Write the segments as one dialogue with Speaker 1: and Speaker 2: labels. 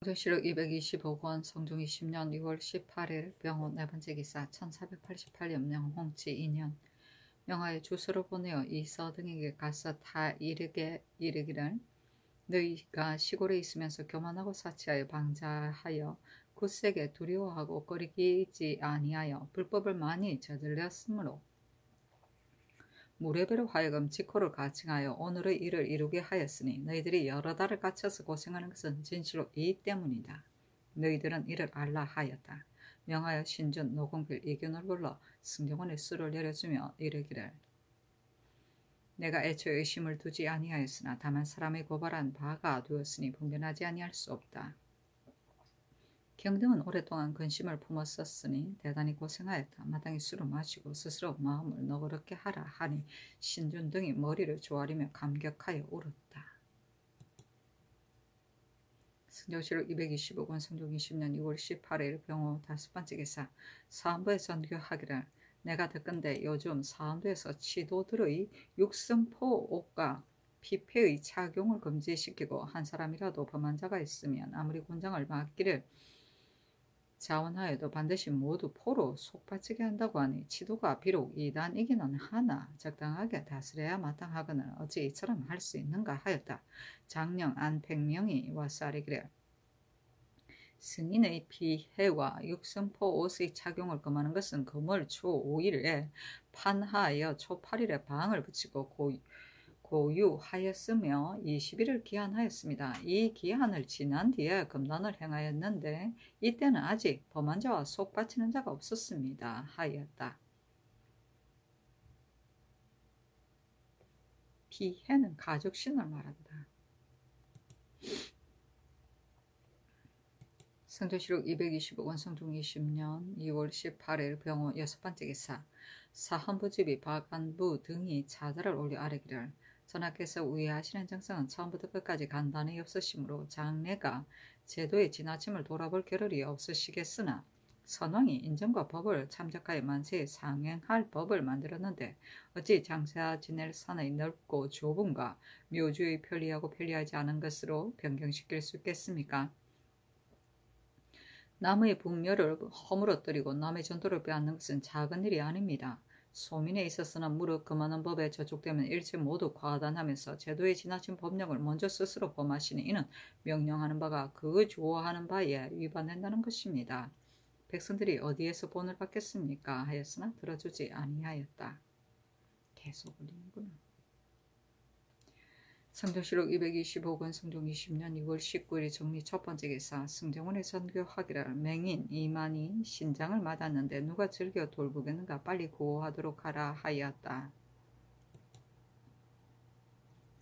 Speaker 1: 성조실록 225권 성종 20년 6월 18일 병호 네번째 기사 1488년 홍치 2년 명하에 주소로 보내어 이서 등에게 가서 다 이르기를 너희가 시골에 있으면서 교만하고 사치하여 방자하여 굳세게 두려워하고 꺼리지 아니하여 불법을 많이 저질렀으므로 무례배로 하여금 직호를 가증하여 오늘의 일을 이루게 하였으니 너희들이 여러 달을 갇혀서 고생하는 것은 진실로 이 때문이다. 너희들은 이를 알라 하였다. 명하여 신준 노공필 이균을 불러 승정원의 수를 내려주며 이르기를 내가 애초에 의심을 두지 아니하였으나 다만 사람이 고발한 바가 되었으니 분변하지 아니할 수 없다. 경등은 오랫동안 근심을 품었었으니 대단히 고생하였다. 마땅히 술을 마시고 스스로 마음을 너그럽게 하라 하니 신준 등이 머리를 조아리며 감격하여 울었다. 승조실록 225권 성종 20년 6월 18일 병호 5번째 기사 사헌부에 전교하기를 내가 듣건대 요즘 사헌부에서 치도들의 육성포 옷과 피폐의 착용을 금지시키고 한 사람이라도 범한 자가 있으면 아무리 군장을 맞기를 자원하여도 반드시 모두 포로 속바치게 한다고 하니 치도가 비록 이단이기는 하나 적당하게 다스려야 마땅하거늘 어찌 이처럼 할 수 있는가 하였다. 장령 안백명이 와서 아뢰기를 승인의 피해와 육성포 옷의 착용을 금하는 것은 금월 초 5일에 판하여 초 8일에 방을 붙이고 고유하였으며 20일을 기한하였습니다. 이 기한을 지난 뒤에 금단을 행하였는데 이때는 아직 범한 자와 속바치는 자가 없었습니다. 하였다. 피해는 가족신을 말한다. 성조실록 225권 성종 20년 2월 18일 병호 6번째 기사 사헌부집이 박안부 등이 차자를 올려 아뢰기를 전하께서 우회하시는 정성은 처음부터 끝까지 간단히 없으시므로 장래가 제도의 지나침을 돌아볼 겨를이 없으시겠으나 선왕이 인정과 법을 참작하여 만세에 상행할 법을 만들었는데 어찌 장사 지낼 산의 넓고 좁음과 묘주의 편리하고 편리하지 않은 것으로 변경시킬 수 있겠습니까? 남의 북멸을 허물어뜨리고 남의 전도를 빼앗는 것은 작은 일이 아닙니다. 소민에 있어서는 무릇 금하는 법에 저촉되면 일체 모두 과단하면서 제도에 지나친 법령을 먼저 스스로 범하시니 이는 명령하는 바가 그 좋아하는 바에 위반된다는 것입니다. 백성들이 어디에서 본을 받겠습니까? 하였으나 들어주지 아니하였다. 계속 올리는구나. 성조실록 225권 성종 20년 6월 19일 정리 첫번째 기사 승정원에 전교하기를 맹인 이만이 신장을 맞았는데 누가 즐겨 돌보겠는가 빨리 구호하도록 하라 하였다.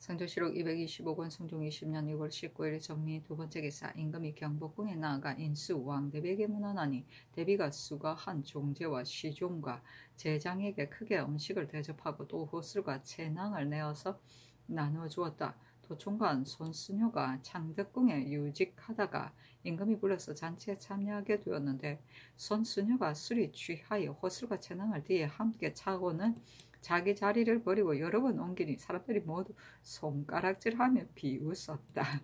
Speaker 1: 성조실록 225권 성종 20년 6월 19일 정리 두번째 기사 임금이 경복궁에 나아가 인수 왕대비에게 문안하니 대비가 수거한 종제와 시종과 제장에게 크게 음식을 대접하고 또 호술과 채낭을 내어서 나누어 주었다. 도총관 손순효가 창덕궁에 유직하다가 임금이 불러서 잔치에 참여하게 되었는데 손순효가 술이 취하여 호술과 채낭을 뒤에 함께 차고는 자기 자리를 버리고 여러 번 옮기니 사람들이 모두 손가락질하며 비웃었다.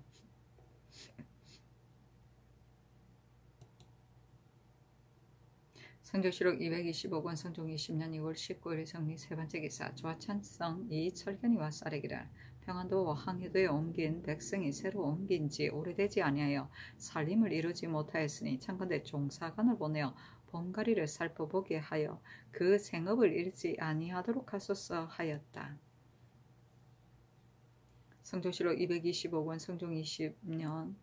Speaker 1: 성조실록 225권 성종 20년 2월 19일 정리 세번째 기사 조찬성 이철견이 와서 아뢰기를 평안도 항해도에 옮긴 백성이 새로 옮긴 지 오래되지 아니하여 살림을 이루지 못하였으니 청컨대 종사관을 보내어 봉가리를 살펴보게 하여 그 생업을 잃지 아니하도록 하소서 하였다. 성조실록 225권 성종 20년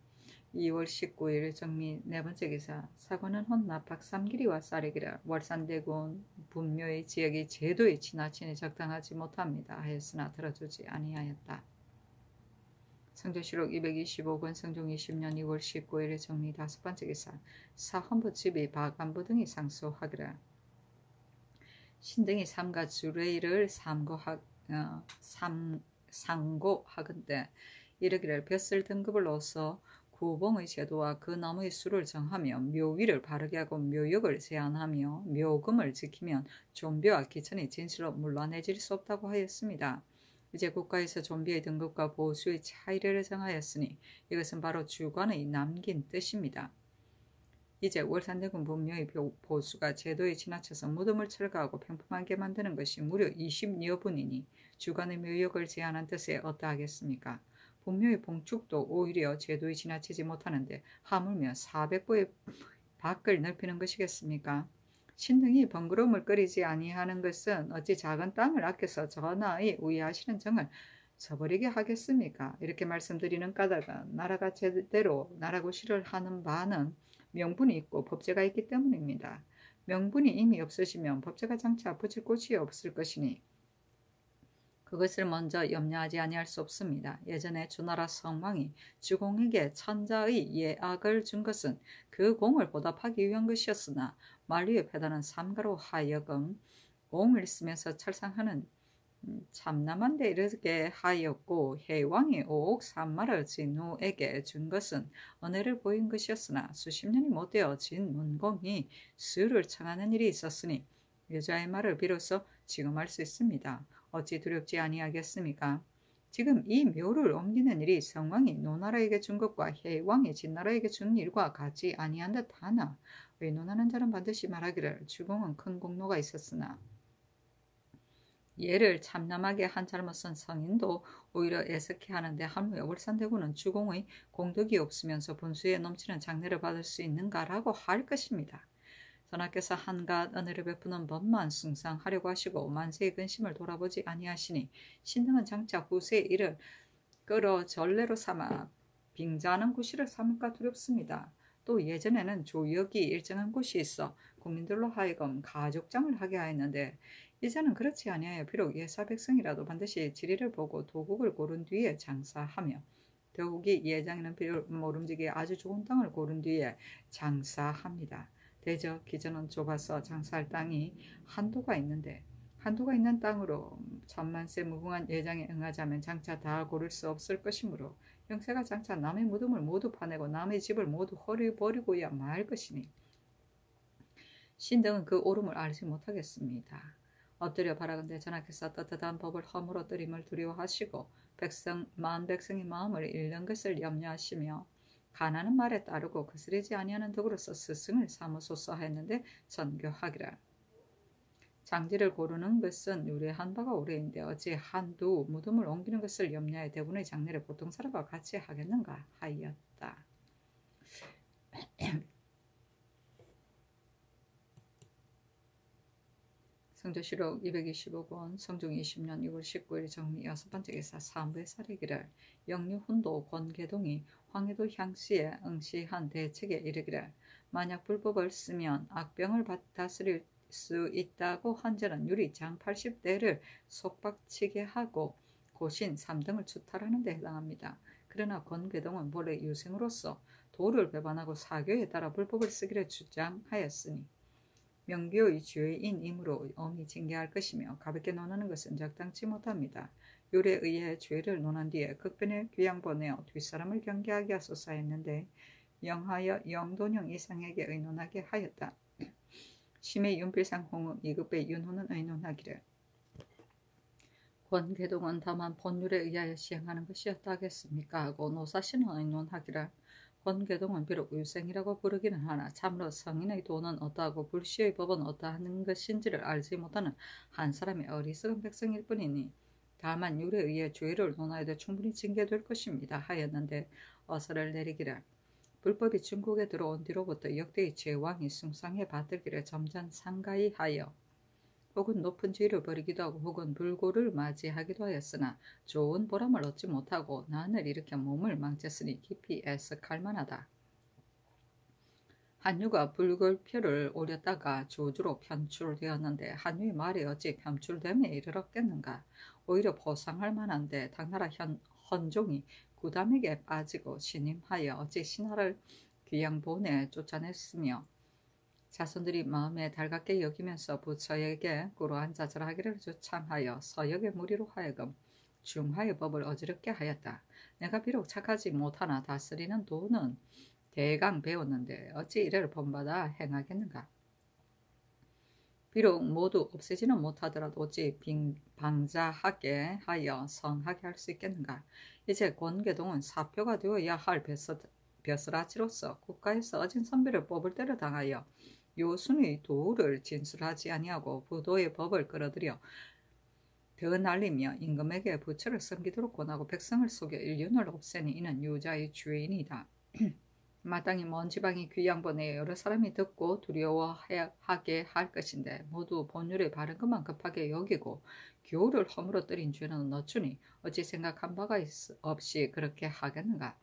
Speaker 1: 2월 19일 정리 네번째 기사 사관은 혼납 박삼길이와 쌀이기를 월산대군 분묘의 지역이 제도에 지나치니 적당하지 못합니다 하였으나 들어주지 아니하였다. 성조실록 225권 성종 20년 2월 19일 정리 다섯번째 기사 사헌부집이 박안부 등이 상소하기를 신등이 삼가 주례를 상고하건대 이르기를 벼슬 등급을 넣어서 구봉의 제도와 그 나무의 수를 정하며 묘위를 바르게 하고 묘역을 제한하며 묘금을 지키면 존비와 기천이 진실로 물러내질 수 없다고 하였습니다. 이제 국가에서 좀비의 등급과 보수의 차이를 정하였으니 이것은 바로 주관의 남긴 뜻입니다. 이제 월산대군 분묘의 보수가 제도에 지나쳐서 무덤을 철거하고 평범하게 만드는 것이 무려 20여 분이니 주관의 묘역을 제한한 뜻에 어떠하겠습니까? 분묘의 봉축도 오히려 제도에 지나치지 못하는데 하물며 400보의 밖을 넓히는 것이겠습니까? 신등이 번거로움을 꺼리지 아니하는 것은 어찌 작은 땅을 아껴서 전하의 우위하시는 정을 저버리게 하겠습니까? 이렇게 말씀드리는 까닭은 나라가 제대로 나라고 시를 하는 바는 명분이 있고 법제가 있기 때문입니다. 명분이 이미 없으시면 법제가 장차 붙일 곳이 없을 것이니 그것을 먼저 염려하지 아니할 수 없습니다. 예전에 주나라 성왕이 주공에게 천자의 예악을 준 것은 그 공을 보답하기 위한 것이었으나 만류의 패단은 삼가로 하여금 공을 쓰면서 철상하는 참남한 데 이르게 하였고 해왕이 오옥 산마를 진우에게 준 것은 은혜를 보인 것이었으나 수십 년이 못되어 진 문공이 수를 청하는 일이 있었으니 여자의 말을 비로소 지금 할 수 있습니다. 어찌 두렵지 아니하겠습니까? 지금 이 묘를 옮기는 일이 성왕이 노나라에게 준 것과 해왕이 진나라에게 준 일과 같지 아니한 듯 하나 의논하는 자는 반드시 말하기를 주공은 큰 공로가 있었으나 얘를 참남하게 한 잘못은 성인도 오히려 애석해 하는데 하물며 월산대군은 주공의 공덕이 없으면서 분수에 넘치는 장례를 받을 수 있는가라고 할 것입니다. 전하께서 한갓 은혜를 베푸는 법만 숭상하려고 하시고 만세의 근심을 돌아보지 아니하시니 신등은 장차 후세의 일을 끌어 전례로 삼아 빙자하는 구실을 삼을까 두렵습니다. 또 예전에는 조역이 일정한 곳이 있어 국민들로 하여금 가족장을 하게 하였는데 이제는 그렇지 아니하여 비록 예사백성이라도 반드시 지리를 보고 도국을 고른 뒤에 장사하며 더욱이 예장에는 모름지기 아주 좋은 땅을 고른 뒤에 장사합니다. 대저 기전은 좁아서 장사할 땅이 한도가 있는데 한도가 있는 땅으로 천만세 무궁한 예장에 응하자면 장차 다 고를 수 없을 것이므로 형세가 장차 남의 무덤을 모두 파내고 남의 집을 모두 헐어버리고야 말 것이니 신등은 그 옳음을 알지 못하겠습니다. 엎드려 바라건대 전하께서 떳떳한 법을 허물어뜨림을 두려워하시고 백성의 마음을 잃는 것을 염려하시며 가난한 말에 따르고 거스르지 아니하는 덕으로서 스승을 삼으소서 하였는데 전교하기를 장지를 고르는 것은 유례한 바가 오래인데 어찌 한두 무덤을 옮기는 것을 염려해 대군의 장례를 보통 사람과 같이 하겠는가 하였다. 성조실록 225권 성종 20년 6월 19일 정미 6번째 기사 사무의 사례기를 영유훈도 권계동이 황해도 향씨에 응시한 대책에 이르기를 만약 불법을 쓰면 악병을 다스릴 수 있다고 한자는 유리장 80대를 속박치게 하고 고신 3등을 추탈하는 데 해당합니다. 그러나 권계동은 본래 유생으로서 도를 배반하고 사교에 따라 불법을 쓰기를 주장하였으니 명교의 죄인이므로 엄히 징계할 것이며 가볍게 논하는 것은 적당치 못합니다. 율에 의해 죄를 논한 뒤에 극변에 귀양 보내어 뒷사람을 경계하게 하소서 했는데 영하여 영돈형 이상에게 의논하게 하였다. 심의 윤필상 홍음 2급의 윤호는 의논하기를 권계동은 다만 본율에 의하여 시행하는 것이었다 하겠습니까 하고 노사신은 의논하기를 권계동은 비록 유생이라고 부르기는 하나 참으로 성인의 도는 어떠하고 불시의 법은 어떠하는 것인지를 알지 못하는 한 사람의 어리석은 백성일 뿐이니 다만 율에 의해 죄를 논하여도 충분히 징계될 것입니다 하였는데 어서를 내리기를 불법이 중국에 들어온 뒤로부터 역대의 제왕이 숭상해 받들기를 점점 상가히 하여 혹은 높은 죄를 벌이기도 하고 혹은 불고를 맞이하기도 하였으나 좋은 보람을 얻지 못하고 난을 일으켜 몸을 망쳤으니 깊이 애석할 만하다. 한유가 불골표를 올렸다가 조주로 편출되었는데 한유의 말이 어찌 편출됨에 이르렀겠는가. 오히려 보상할 만한데 당나라 헌종이 구담에게 빠지고 신임하여 어찌 신하를 귀양 보내 쫓아냈으며 자손들이 마음에 달갑게 여기면서 부처에게 꾸로한자절하기를 주창하여 서역의 무리로 하여금 중하의 법을 어지럽게 하였다. 내가 비록 착하지 못하나 다스리는 도는 대강 배웠는데 어찌 이래를 본받아 행하겠는가. 비록 모두 없애지는 못하더라도 어찌 방자하게 하여 성하게 할 수 있겠는가. 이제 권계동은 사표가 되어야 할 벼슬아치로서 국가에서 어진 선비를 뽑을 때를 당하여 요순의 도를 진술하지 아니하고 부도의 법을 끌어들여 더 날리며 임금에게 부처를 섬기도록 권하고 백성을 속여 인륜을 없애니 이는 유자의 죄인이다. 마땅히 먼 지방의 귀양본에 여러 사람이 듣고 두려워하게 할 것인데 모두 본율에 바른 것만 급하게 여기고 교우를 허물어뜨린 죄는 너추니 어찌 생각한 바가 없이 그렇게 하겠는가.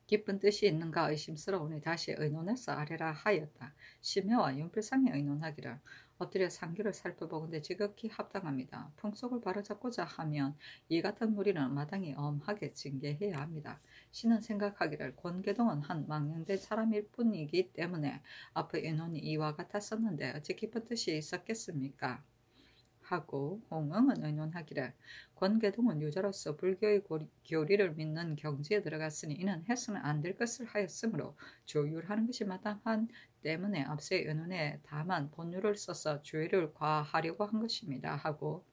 Speaker 1: 깊은 뜻이 있는가 의심스러우니 다시 의논해서 아래라 하였다. 심해와 윤필상이 의논하기를 엎드려 상규를 살펴보건대 지극히 합당합니다. 풍속을 바로잡고자 하면 이 같은 무리는 마땅히 엄하게 징계해야 합니다. 신은 생각하기를 권계동은 한 망령된 사람일 뿐이기 때문에 앞의 의논이 이와 같았었는데 어찌 깊은 뜻이 있었겠습니까? 하고 홍응은 의논하기를 권계동은 유자로서 불교의 교리를 믿는 경지에 들어갔으니 이는 해서는 안 될 것을 하였으므로 조율하는 것이 마땅한 때문에 앞서의 의논에 다만 본율을 써서 죄를 과하려고 한 것입니다. 하고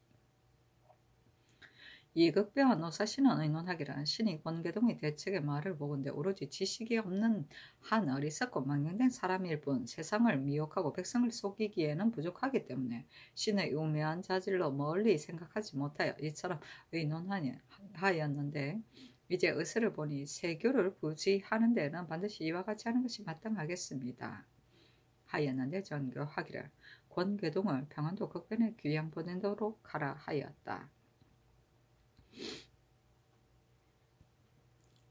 Speaker 1: 이극배와 노사신은 의논하기를 신이 권계동의 대책의 말을 보건대 오로지 지식이 없는 한 어리석고 망령된 사람일 뿐 세상을 미혹하고 백성을 속이기에는 부족하기 때문에 신의 우매한 자질로 멀리 생각하지 못하여 이처럼 의논하였는데 이제 의설을 보니 세교를 부지하는 데는 반드시 이와 같이 하는 것이 마땅하겠습니다. 하였는데 전교하기를 권계동을 평안도 극변에 귀양 보내도록 하라 하였다.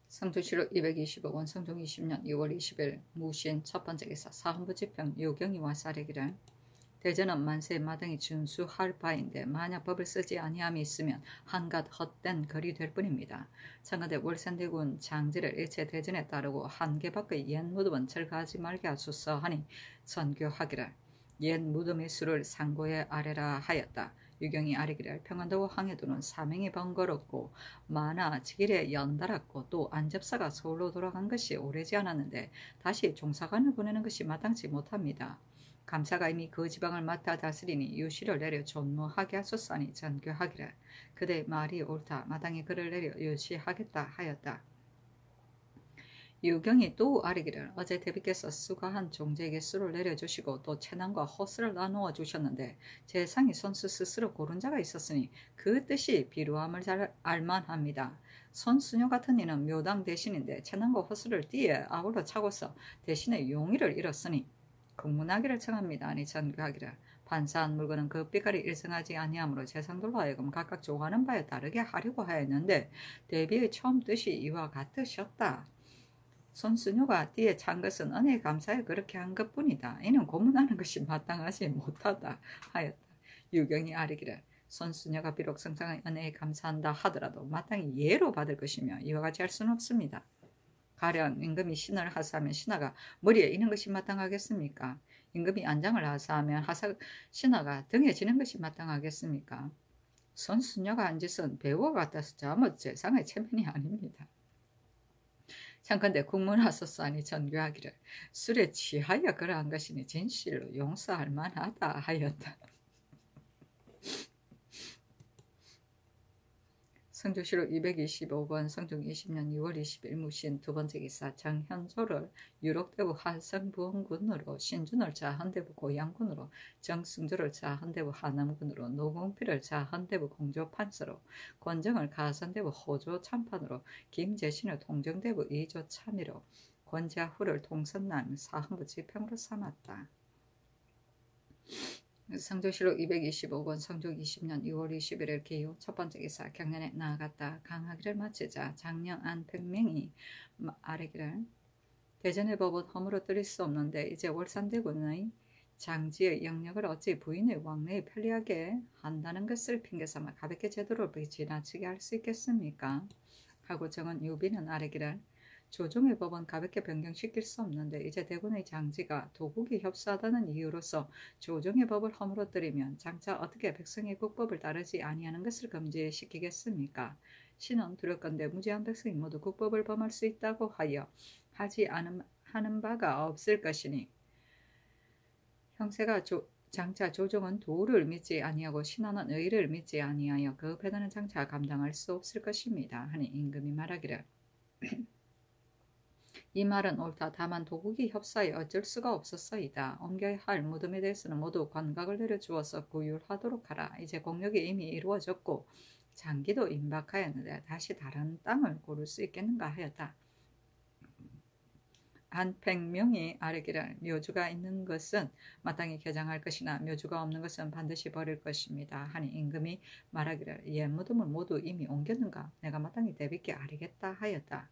Speaker 1: 성조실록 220억 성종 20년 6월 20일 무신 첫번째 기사 사헌부지평 요경이 와사례기를 대전은 만세 마땅히 준수할 바인데 만약 법을 쓰지 아니함이 있으면 한갓 헛된 글이 될 뿐입니다. 청와대 월산대군 장지를 일체 대전에 따르고 한개 밖의 옛 무덤은 철거하지 말게 하소서 하니 선교하기를 옛 무덤의 수를 상고에 아래라 하였다. 유경이 아래기를 평안도 항해도는 사명이 번거롭고 많아 직일에 연달았고 또 안접사가 서울로 돌아간 것이 오래지 않았는데 다시 종사관을 보내는 것이 마땅치 못합니다. 감사가 이미 그 지방을 맡아 다스리니 유시를 내려 존무하게 하소서 하니 전교하기를 그대 말이 옳다. 마땅히 그를 내려 유시하겠다 하였다. 유경이 또 아뢰기를 어제 대비께서 수가한 종제에게 수를 내려주시고 또 채난과 호스를 나누어 주셨는데 재상이 선수 스스로 고른 자가 있었으니 그 뜻이 비루함을 잘 알만합니다. 손수녀 같은 이는 묘당 대신인데 채난과 호스를 띠에 아울러 차고서 대신에 용의를 잃었으니 공문하기를 청합니다. 아니 전교하기를 반사한 물건은 그 삐까리 일성하지 아니하므로 재상들로 하여금 각각 좋아하는 바에 다르게 하려고 하였는데 대비의 처음 뜻이 이와 같으셨다. 손수녀가 띠에 찬 것은 은혜에 감사해 그렇게 한 것뿐이다. 이는 고문하는 것이 마땅하지 못하다 하였다. 유경이 아뢰기를 손수녀가 비록 성상의 은혜에 감사한다 하더라도 마땅히 예로 받을 것이며 이와 같이 할 수는 없습니다. 가령 임금이 신을 하사하면 신하가 머리에 이는 것이 마땅하겠습니까? 임금이 안장을 하사하면 신하가 등에 지는 것이 마땅하겠습니까? 손수녀가 한 짓은 배우와 같아서 잘못 재상의 체면이 아닙니다. 참건대 국문하소서 하니 전교하기를 술에 취하여 그러한 것이니 진실로 용서할 만하다 하였다. 성조실록 225권 성종 20년 6월 20일 무신 두번째 기사 정현조를 유록대부 한성부원군으로 신준을 자헌대부 고양군으로 정승조를 자헌대부 하남군으로 노공필을 자헌대부 공조판서로 권정을 가선대부 호조 참판으로 김재신을 통정대부 이조 참의로 권자후를 통선남 사헌부 지평으로 삼았다. 성조실록 225권 성종 20년 6월 21일 기호 첫번째 기사 경년에 나아갔다. 강하기를 마치자 장령안 백명이 아뢰기를 대전의 법은 허물어뜨릴 수 없는데 이제 월산대군의 장지의 영역을 어찌 부인의 왕래에 편리하게 한다는 것을 핑계삼아 가볍게 제도를 지나치게 할 수 있겠습니까? 하고 정은 유비는 아뢰기를 조정의 법은 가볍게 변경시킬 수 없는데 이제 대군의 장지가 도국이 협소하다는 이유로서 조정의 법을 허물어뜨리면 장차 어떻게 백성의 국법을 따르지 아니하는 것을 금지시키겠습니까? 신은 두렵건대 무지한 백성이 모두 국법을 범할 수 있다고 하여 하지 하는 바가 없을 것이니 형세가 장차 조정은 도를 믿지 아니하고 신하는 의를 믿지 아니하여 그 배단은 장차 감당할 수 없을 것입니다. 하니 임금이 말하기를 이 말은 옳다. 다만 도국이 협사에 어쩔 수가 없었어이다. 옮겨야 할 무덤에 대해서는 모두 관각을 내려주어서 구휼하도록 하라. 이제 공역이 이미 이루어졌고 장기도 임박하였는데 다시 다른 땅을 고를 수 있겠는가 하였다. 한 100명이 아뢰기를 묘주가 있는 것은 마땅히 개장할 것이나 묘주가 없는 것은 반드시 버릴 것입니다. 하니 임금이 말하기를 옛 무덤을 모두 이미 옮겼는가? 내가 마땅히 대비께 아뢰겠다 하였다.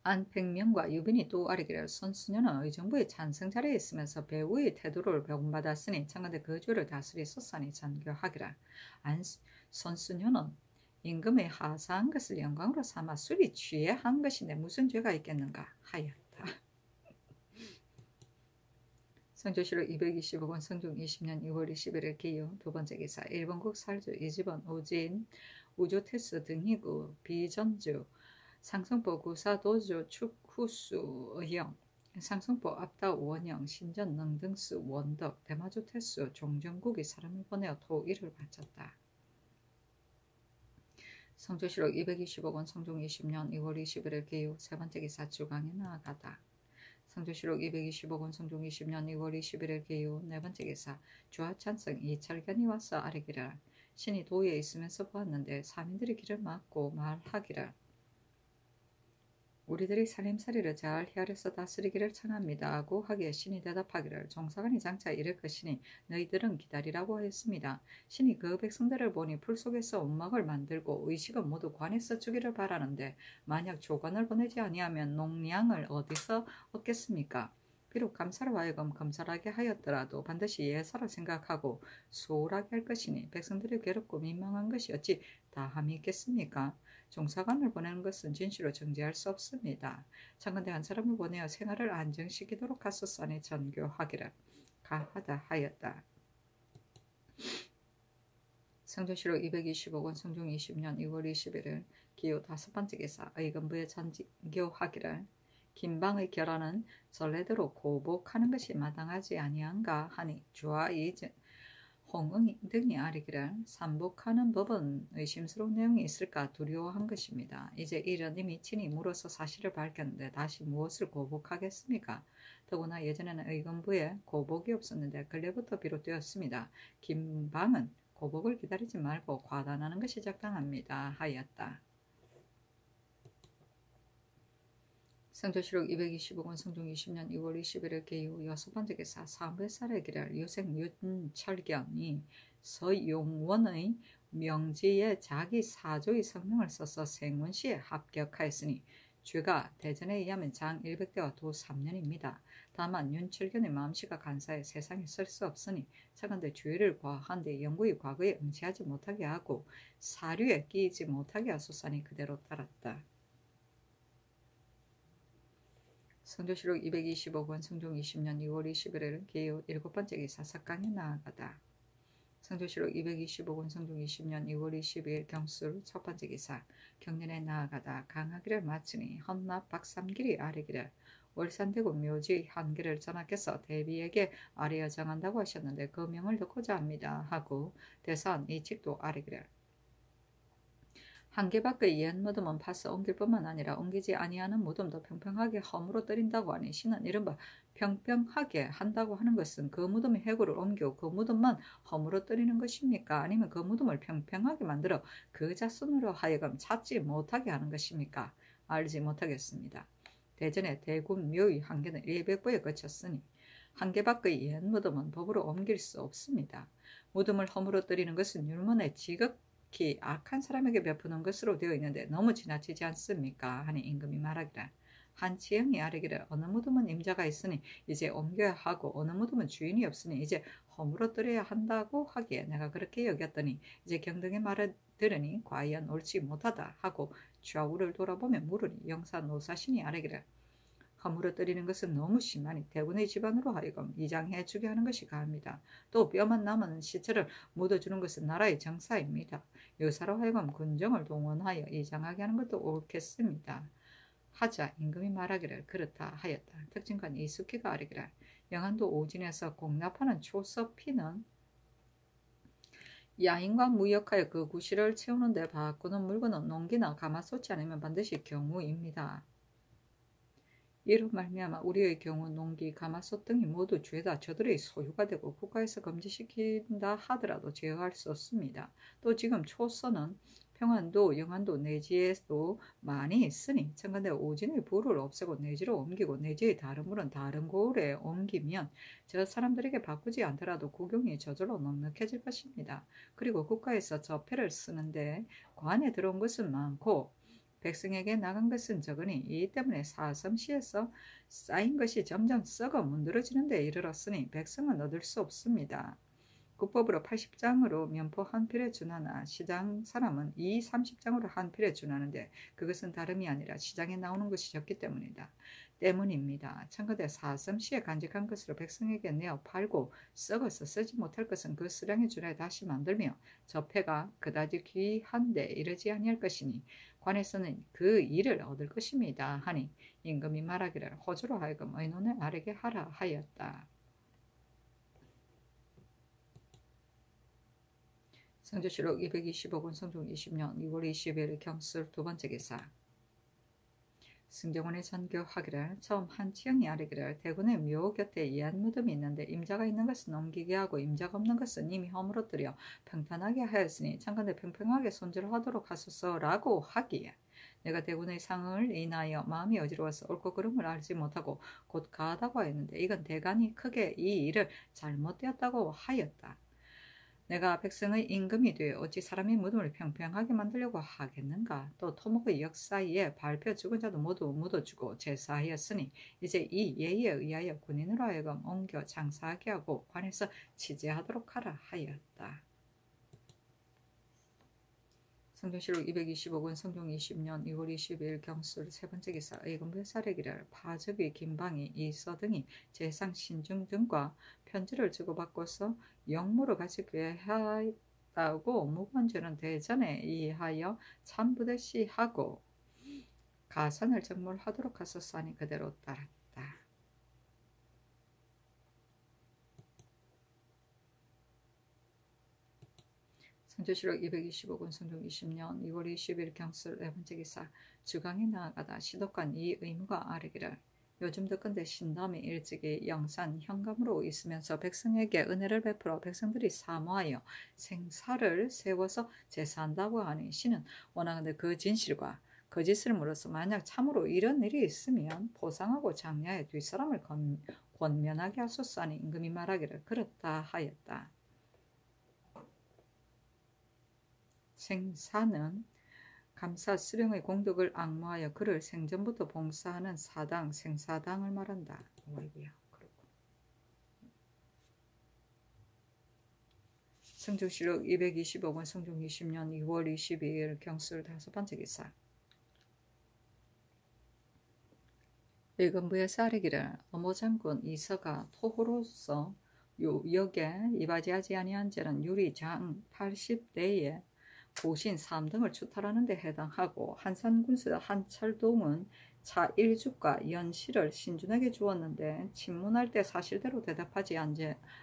Speaker 1: 안 100명과 유빈이 또 아뢰기를 선수녀는 의정부의 찬성 자리에 있으면서 배우의 태도를 배움받았으니 청간대 그 죄를 다스리소서니 전교하기를 안 선수녀는 임금의 하사한 것을 영광으로 삼아 술이 취해 한 것인데 무슨 죄가 있겠는가 하였다. 성조실록 225권 성종 20년 2월 21일 기요 두 번째 기사 일본국 살주 이집원 우진 우조테스 등이구 비전주 상성포 구사도조 축후수 의영 상성포 압다 원영 신전 능등수 원덕 대마조테수 종정국이 사람을 보내어 토일을 바쳤다. 성조실록 225권 성종 20년 2월 21일 기후 세 번째 기사 주강에 나아가다. 성조실록 225권 성종 20년 2월 21일 기후 네 번째 기사 주하찬성 이철견이 와서 아뢰기를 신이 도에 있으면서 보았는데 사민들이 길을 막고 말하기를 우리들이 살림살이를 잘 헤아려서 다스리기를 청합니다 하고 하기에 신이 대답하기를 종사관이 장차 이를 것이니 너희들은 기다리라고 하였습니다. 신이 그 백성들을 보니 풀 속에서 움막을 만들고 의식은 모두 관에서 주기를 바라는데 만약 조관을 보내지 아니하면 농량을 어디서 얻겠습니까? 비록 감사로 하여금 검찰하게 하였더라도 반드시 예사로 생각하고 소홀하게 할 것이니 백성들이 괴롭고 민망한 것이 어찌 다함이 있겠습니까? 종사관을 보내는 것은 진실로 정죄할 수 없습니다. 창건대 한 사람을 보내어 생활을 안정시키도록 하소서니 전교하기를 가하다 하였다. 성조실록 225권 성종 20년 2월 21일 기호 다섯 번째 기사 의금부에 전교하기를 김방의 결혼은 전례대로 고복하는 것이 마땅하지 아니한가 하니 주와 이제 홍응 등이 아뢰기를 삼복하는 법은 의심스러운 내용이 있을까 두려워한 것입니다. 이제 이런 이미 친히 물어서 사실을 밝혔는데 다시 무엇을 고복하겠습니까? 더구나 예전에는 의금부에 고복이 없었는데 근래부터 비롯되었습니다. 김방은 고복을 기다리지 말고 과단하는 것이 적당합니다. 하였다. 성조실록 225권 성종 20년 2월 21일 개요 여섯 번째 기사 사무살의 길을 유생 윤철견이 서용원의 명지에 자기 사조의 성명을 써서 생문시에 합격하였으니 죄가 대전에 의하면 장 100대와 도 3년입니다. 다만 윤철견의 마음씨가 간사해 세상에 설 수 없으니 차관대 죄를 과한데 영구히 과거에 응치하지 못하게 하고 사류에 끼이지 못하게 하소서니 그대로 따랐다. 성조실록 225권 성종 20년 2월 21일 개요 일곱 번째 기사 석강에 나아가다. 성조실록 225권 성종 20년 2월 22일 경술 첫 번째 기사 경년에 나아가다 강하기를 마치니 헌납 박삼길이 아뢰기를 월산대구 묘지 한길을 전하께서 대비에게 아뢰어 정한다고 하셨는데 그 명을 듣고자 합니다 하고 대선 이직도 아뢰기를 한계 밖의 옛 무덤은 파서 옮길 뿐만 아니라 옮기지 아니하는 무덤도 평평하게 허물어 떨인다고 하니 신은 이른바 평평하게 한다고 하는 것은 그 무덤의 해구를 옮겨 그 무덤만 허물어 떨이는 것입니까? 아니면 그 무덤을 평평하게 만들어 그 자손으로 하여금 찾지 못하게 하는 것입니까? 알지 못하겠습니다. 대전의 대군 묘의 한계는 100부에 거쳤으니 한계 밖의 옛 무덤은 법으로 옮길 수 없습니다. 무덤을 허물어 떨이는 것은 율문의 지극히 악한 사람에게 베푸는 것으로 되어 있는데 너무 지나치지 않습니까? 하니 임금이 말하기를 한치영이 아뢰기를 어느 무덤은 임자가 있으니 이제 옮겨야 하고 어느 무덤은 주인이 없으니 이제 허물어뜨려야 한다고 하기에 내가 그렇게 여겼더니 이제 경등의 말을 들으니 과연 옳지 못하다 하고 좌우를 돌아보며 물으니 영사 노사신이 아뢰기를 허물어뜨리는 것은 너무 심하니 대군의 집안으로 하여금 이장해 주게 하는 것이 가합니다. 또 뼈만 남은 시체를 묻어주는 것은 나라의 정사입니다. 여사로 하여금 군정을 동원하여 이장하게 하는 것도 옳겠습니다. 하자 임금이 말하기를 그렇다 하였다. 특징관 이숙희가 아뢰기를 영안도 오진에서 공납하는 초서피는 야인과 무역하여 그 구실을 채우는 데 바꾸는 물건은 농기나 가마솥이 아니면 반드시 경우입니다. 이로 말미암아 우리의 경우 농기, 가마솥 등이 모두 죄다 저들의 소유가 되고 국가에서 금지시킨다 하더라도 제어할 수 없습니다. 또 지금 초서는 평안도, 영안도, 내지에도 많이 있으니 청간대 오진의 부를 없애고 내지로 옮기고 내지의 다른 물은 다른 고을에 옮기면 저 사람들에게 바꾸지 않더라도 국용이 저절로 넉넉해질 것입니다. 그리고 국가에서 저패를 쓰는데 관에 들어온 것은 많고 백성에게 나간 것은 적으니 이 때문에 사섬시에서 쌓인 것이 점점 썩어 문드러지는 데 이르렀으니 백성은 얻을 수 없습니다. 국법으로 80장으로 면포 한 필에 준하나 시장 사람은 이 30장으로 한 필에 준하는데 그것은 다름이 아니라 시장에 나오는 것이 적기 때문입니다. 청거대 사섬시에 간직한 것으로 백성에게 내어 팔고 썩어서 쓰지 못할 것은 그 수량에 준하여 다시 만들며 저패가 그다지 귀한데 이르지 아니할 것이니 관에서는 그 일을 얻을 것입니다 하니 임금이 말하기를 호주로 하여금 의논을 아뢰게 하라 하였다. 성조실록 225권 성종 20년 6월 20일 경술 두 번째 기사. 승정원의 전교하기를 처음 한치영이 아뢰기를 대군의 묘 곁에 이한 무덤이 있는데 임자가 있는 것은 옮기게 하고 임자가 없는 것은 이미 허물어뜨려 평탄하게 하였으니 창간대 평평하게 손질하도록 하소서라고 하기에 내가 대군의 상을 인하여 마음이 어지러워서 옳고 그름을 알지 못하고 곧 가하다고 하였는데 이건 대간이 크게 이 일을 잘못되었다고 하였다. 내가 백성의 임금이 되어 어찌 사람의 무덤을 평평하게 만들려고 하겠는가. 또 토목의 역사에 발표 죽은 자도 모두 묻어주고 제사하였으니 이제 이 예의에 의하여 군인으로 하여금 옮겨 장사하게 하고 관에서 치제하도록 하라 하였다. 성종실록 225권 성종 20년 2월 20일 경술 세 번째 기사 의금부의 사례기를 파적의 김방이 이서등이 재상 신중 등과 편지를 주고받고서 영무로 같이 괴하였다고 무관죄는 대전에 이하여 참부대시 하고 가산을 정몰하도록 하소서하니 그대로 따랐다. 성조실록 225권 성종 20년 2월 20일 경술 네 번째 기사 주강에 나아가다 시독관 이 의무가 아뢰기를 요즘 듣건대 신담이 일찍이 영산 현감으로 있으면서 백성에게 은혜를 베풀어 백성들이 사모하여 생사를 세워서 제사한다고 하니 신은 원하건대 그 진실과 거짓을 물어서 만약 참으로 이런 일이 있으면 보상하고 장려해 뒷사람을 권면하게 하소서 하니 임금이 말하기를 그렇다 하였다. 생사는 감사 수령의 공덕을 앙모하여 그를 생전부터 봉사하는 사당, 생사당을 말한다. 성종실록 225권 성종 20년 2월 22일 경술 다섯 번째 기사. 의금부에서 아뢰기를 어모장군 이서가 토호로서 역에 이바지하지 아니한 죄는 유리장 80대에 고신 3등을 추탈하는 데 해당하고 한산군수 한철동은 차 1주과 연실을 신준에게 주었는데 친문할 때 사실대로 대답하지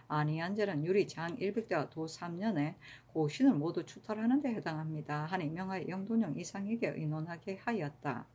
Speaker 1: 아니한 죄는 유리장 100대와 도 3년에 고신을 모두 추탈하는 데 해당합니다 하니 명하여 영돈영 이상에게 의논하게 하였다.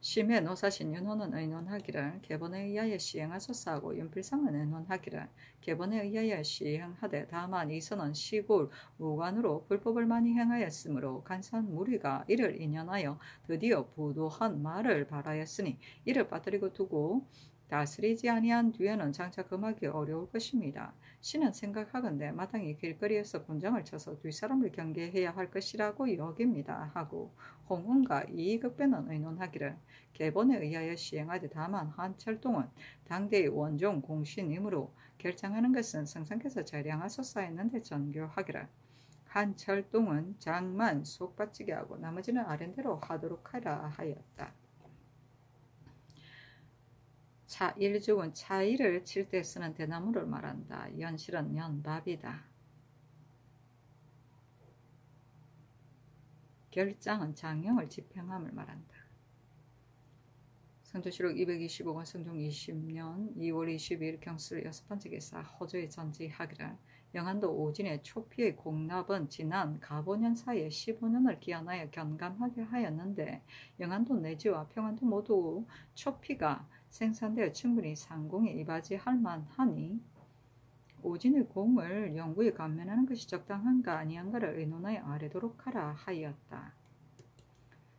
Speaker 1: 심해 노사신 윤호는 의논하기를 개본에 의하여 시행하소서 하고 윤필상은 의논하기를 개본에 의하여 시행하되 다만 이선은 시골 무관으로 불법을 많이 행하였으므로 간사한 무리가 이를 인연하여 드디어 부도한 말을 발하였으니 이를 빠뜨리고 두고 다스리지 아니한 뒤에는 장차 금하기 어려울 것입니다. 신은 생각하건대 마땅히 길거리에서 군장을 쳐서 뒷사람을 경계해야 할 것이라고 여깁니다 하고 홍은과 이익읍배는 의논하기를 계본에 의하여 시행하되 다만 한철동은 당대의 원종 공신이므로 결정하는 것은 성상께서 재량하소서 했는데 전교하기를 한철동은 장만 속바치게 하고 나머지는 아랜대로 하도록 하라 하였다. 차 1죽은 차 1을 칠 때 쓰는 대나무를 말한다. 연실은 연밥이다. 결장은 장형을 집행함을 말한다. 성도시록 225권 성종 20년 2월 22일 경술 6번째 기사 허조의 전지하기를 영안도 오진의 초피의 공납은 지난 가보년 사이에 15년을 기한하여 견감하게 하였는데 영안도 내지와 평안도 모두 초피가 생산되어 충분히 상공에 이바지할 만하니 오진의 공을 영구히 감면하는 것이 적당한가 아니한가를 의논하여 아뢰도록 하라 하였다.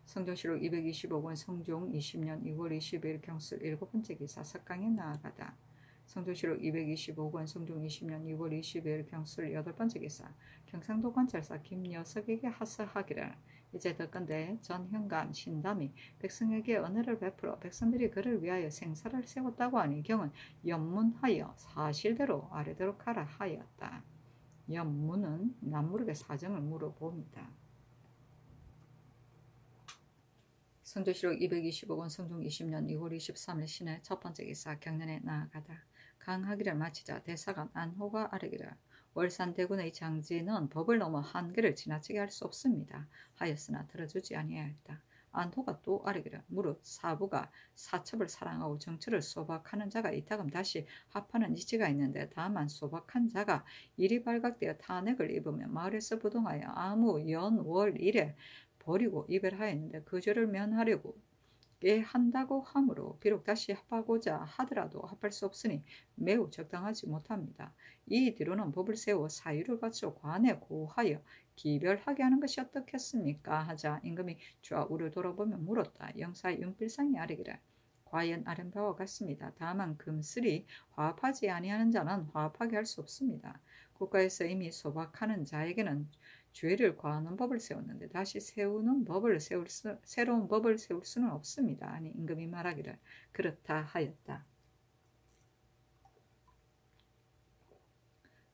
Speaker 1: 성종시록 225권 성종 20년 2월 20일 경술 7번째 기사 석강에 나아가다. 성종시록 225권 성종 20년 2월 20일 경술 8번째 기사 경상도 관찰사 김여석에게 하서하기를 이제 듣건대 전 현감 신담이 백성에게 은혜를 베풀어 백성들이 그를 위하여 생사를 세웠다고 하니 경은 연문하여 사실대로 아뢰도록 하라 하였다. 연문은 남무르게 사정을 물어봅니다. 성조시록 225권 성종 20년 2월 23일 신의 첫 번째 기사 경련에 나아가다. 강하기를 마치자 대사관 안호가 아뢰기를 월산대군의 장지는 법을 넘어 한계를 지나치게 할 수 없습니다. 하였으나 들어주지 아니하였다. 안호가 또 아뢰기를 무릇 사부가 사첩을 사랑하고 정치를 소박하는 자가 있다금 다시 합하는 이치가 있는데 다만 소박한 자가 일이 발각되어 탄핵을 입으면 마을에서 부동하여 아무 연월 일에 버리고 이별하였는데 그 죄를 면하려고 한다고 하므로 비록 다시 합하고자 하더라도 합할 수 없으니 매우 적당하지 못합니다. 이 뒤로는 법을 세워 사유를 갖춰 관에 고하여 기별하게 하는 것이 어떻겠습니까? 하자 임금이 좌우를 돌아보며 물었다. 영사의 윤필상이 아뢰기를 과연 아는 바와 같습니다. 다만 금슬이 화합하지 아니하는 자는 화합하게 할 수 없습니다. 국가에서 이미 소박하는 자에게는 죄를 과하는 법을 세웠는데 다시 새로운 법을 세울 수는 없습니다. 아니 임금이 말하기를 그렇다 하였다.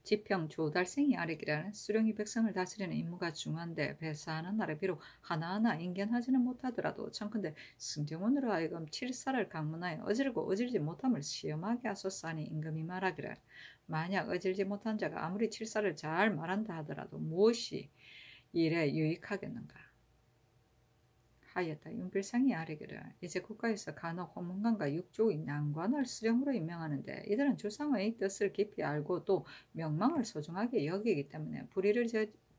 Speaker 1: 지평 조달생이 아뢰기를 수령이 백성을 다스리는 임무가 중한데 배사하는 날에 비록 하나하나 인견하지는 못하더라도 청컨대 승정원으로 하여금 칠사를 강문하여 어질고 어질지 못함을 시험하게 하소서하니 임금이 말하기를 만약 어질지 못한 자가 아무리 칠사를 잘 말한다 하더라도 무엇이 일에 유익하겠는가 하였다. 윤필상이 아뢰기를 이제 국가에서 간혹 호문관과 육조의 난관을 수령으로 임명하는데 이들은 주상의 뜻을 깊이 알고 또 명망을 소중하게 여기기 때문에 불의를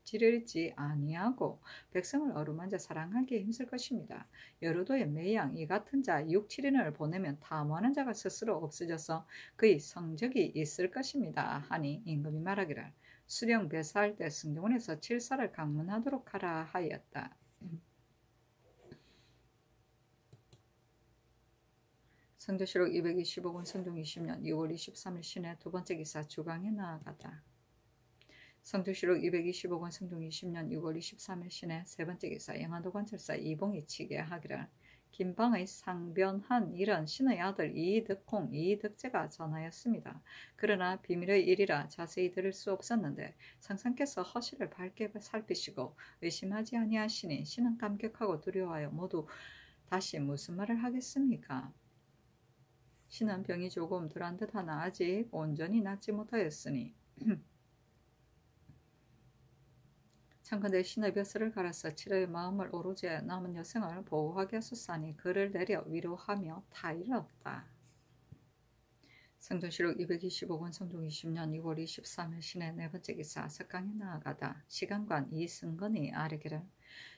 Speaker 1: 지르지 아니하고 백성을 어루만져 사랑하기에 힘쓸 것입니다. 여루도의 매양 이 같은 자 6, 7인을 보내면 탐하는 자가 스스로 없어져서 그의 성적이 있을 것입니다. 하니 임금이 말하기를 수령 배사할 때 승정원에서 칠사를 강문하도록 하라 하였다. 성조시록 225권 성종 20년 2월 23일 신의 두 번째 기사 주강에 나아가다. 성조시록 225권 성종 20년 6월 23일 신의 세 번째 기사 영안도 관찰사 이봉이 치게 하기를 김방의 상변한 일은 신의 아들 이득공 이득제가 전하였습니다. 그러나 비밀의 일이라 자세히 들을 수 없었는데 상상께서 허실을 밝게 살피시고 의심하지 아니하시니 신은 감격하고 두려워하여 모두 다시 무슨 말을 하겠습니까? 신은 병이 조금 덜한 듯하나 아직 온전히 낫지 못하였으니 청컨대 신의 벼슬을 갈아서 칠의 마음을 오로지 남은 여성을 보호하게 하소서하니 그를 내려 위로하며 타일렀다. 성종시록 225권 성종 20년 2월 23일 신의 네 번째 기사 석강에 나아가다. 시간관 이승건이 아뢰기를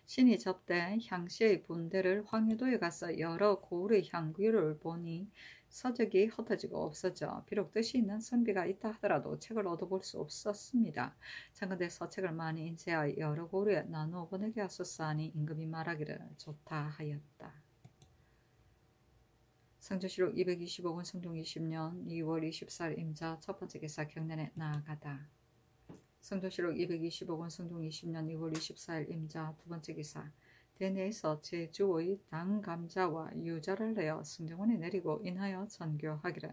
Speaker 1: 신이 접대 향시의 분대를 황해도에 가서 여러 고을의 향규를 보니 서적이 흩어지고 없어져 비록 뜻이 있는 선비가 있다 하더라도 책을 얻어볼 수 없었습니다. 청컨대 서책을 많이 인쇄하여 여러 고을에 나누어 보내게 하소서하니 임금이 말하기를 좋다 하였다. 성조시록 225권 성종 20년 2월 24일 임자 첫 번째 기사 경련에 나아가다. 성조시록 225권 성종 20년 2월 24일 임자 두 번째 기사 대내에서 제주의 당감자와 유자를 내어 승정원에 내리고 인하여 전교하기를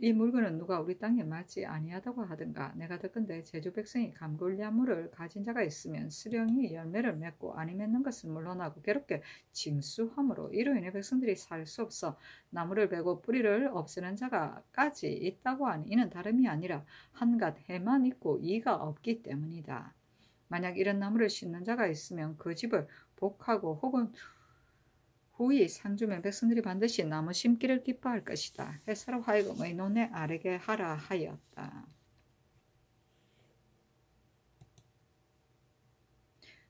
Speaker 1: 이 물건은 누가 우리 땅에 맞지 아니하다고 하든가 내가 듣건대 제주 백성이 감골나무를 가진 자가 있으면 수령이 열매를 맺고 아니 맺는 것은 물론하고 괴롭게 징수함으로 이로 인해 백성들이 살 수 없어 나무를 베고 뿌리를 없애는 자가까지 있다고 하니 이는 다름이 아니라 한갓 해만 있고 이가 없기 때문이다. 만약 이런 나무를 심는 자가 있으면 그 집을 복하고 혹은 후이 상주면 백성들이 반드시 나무 심기를 기뻐할 것이다. 해서로 하여금 의논에 아뢰게 하라 하였다.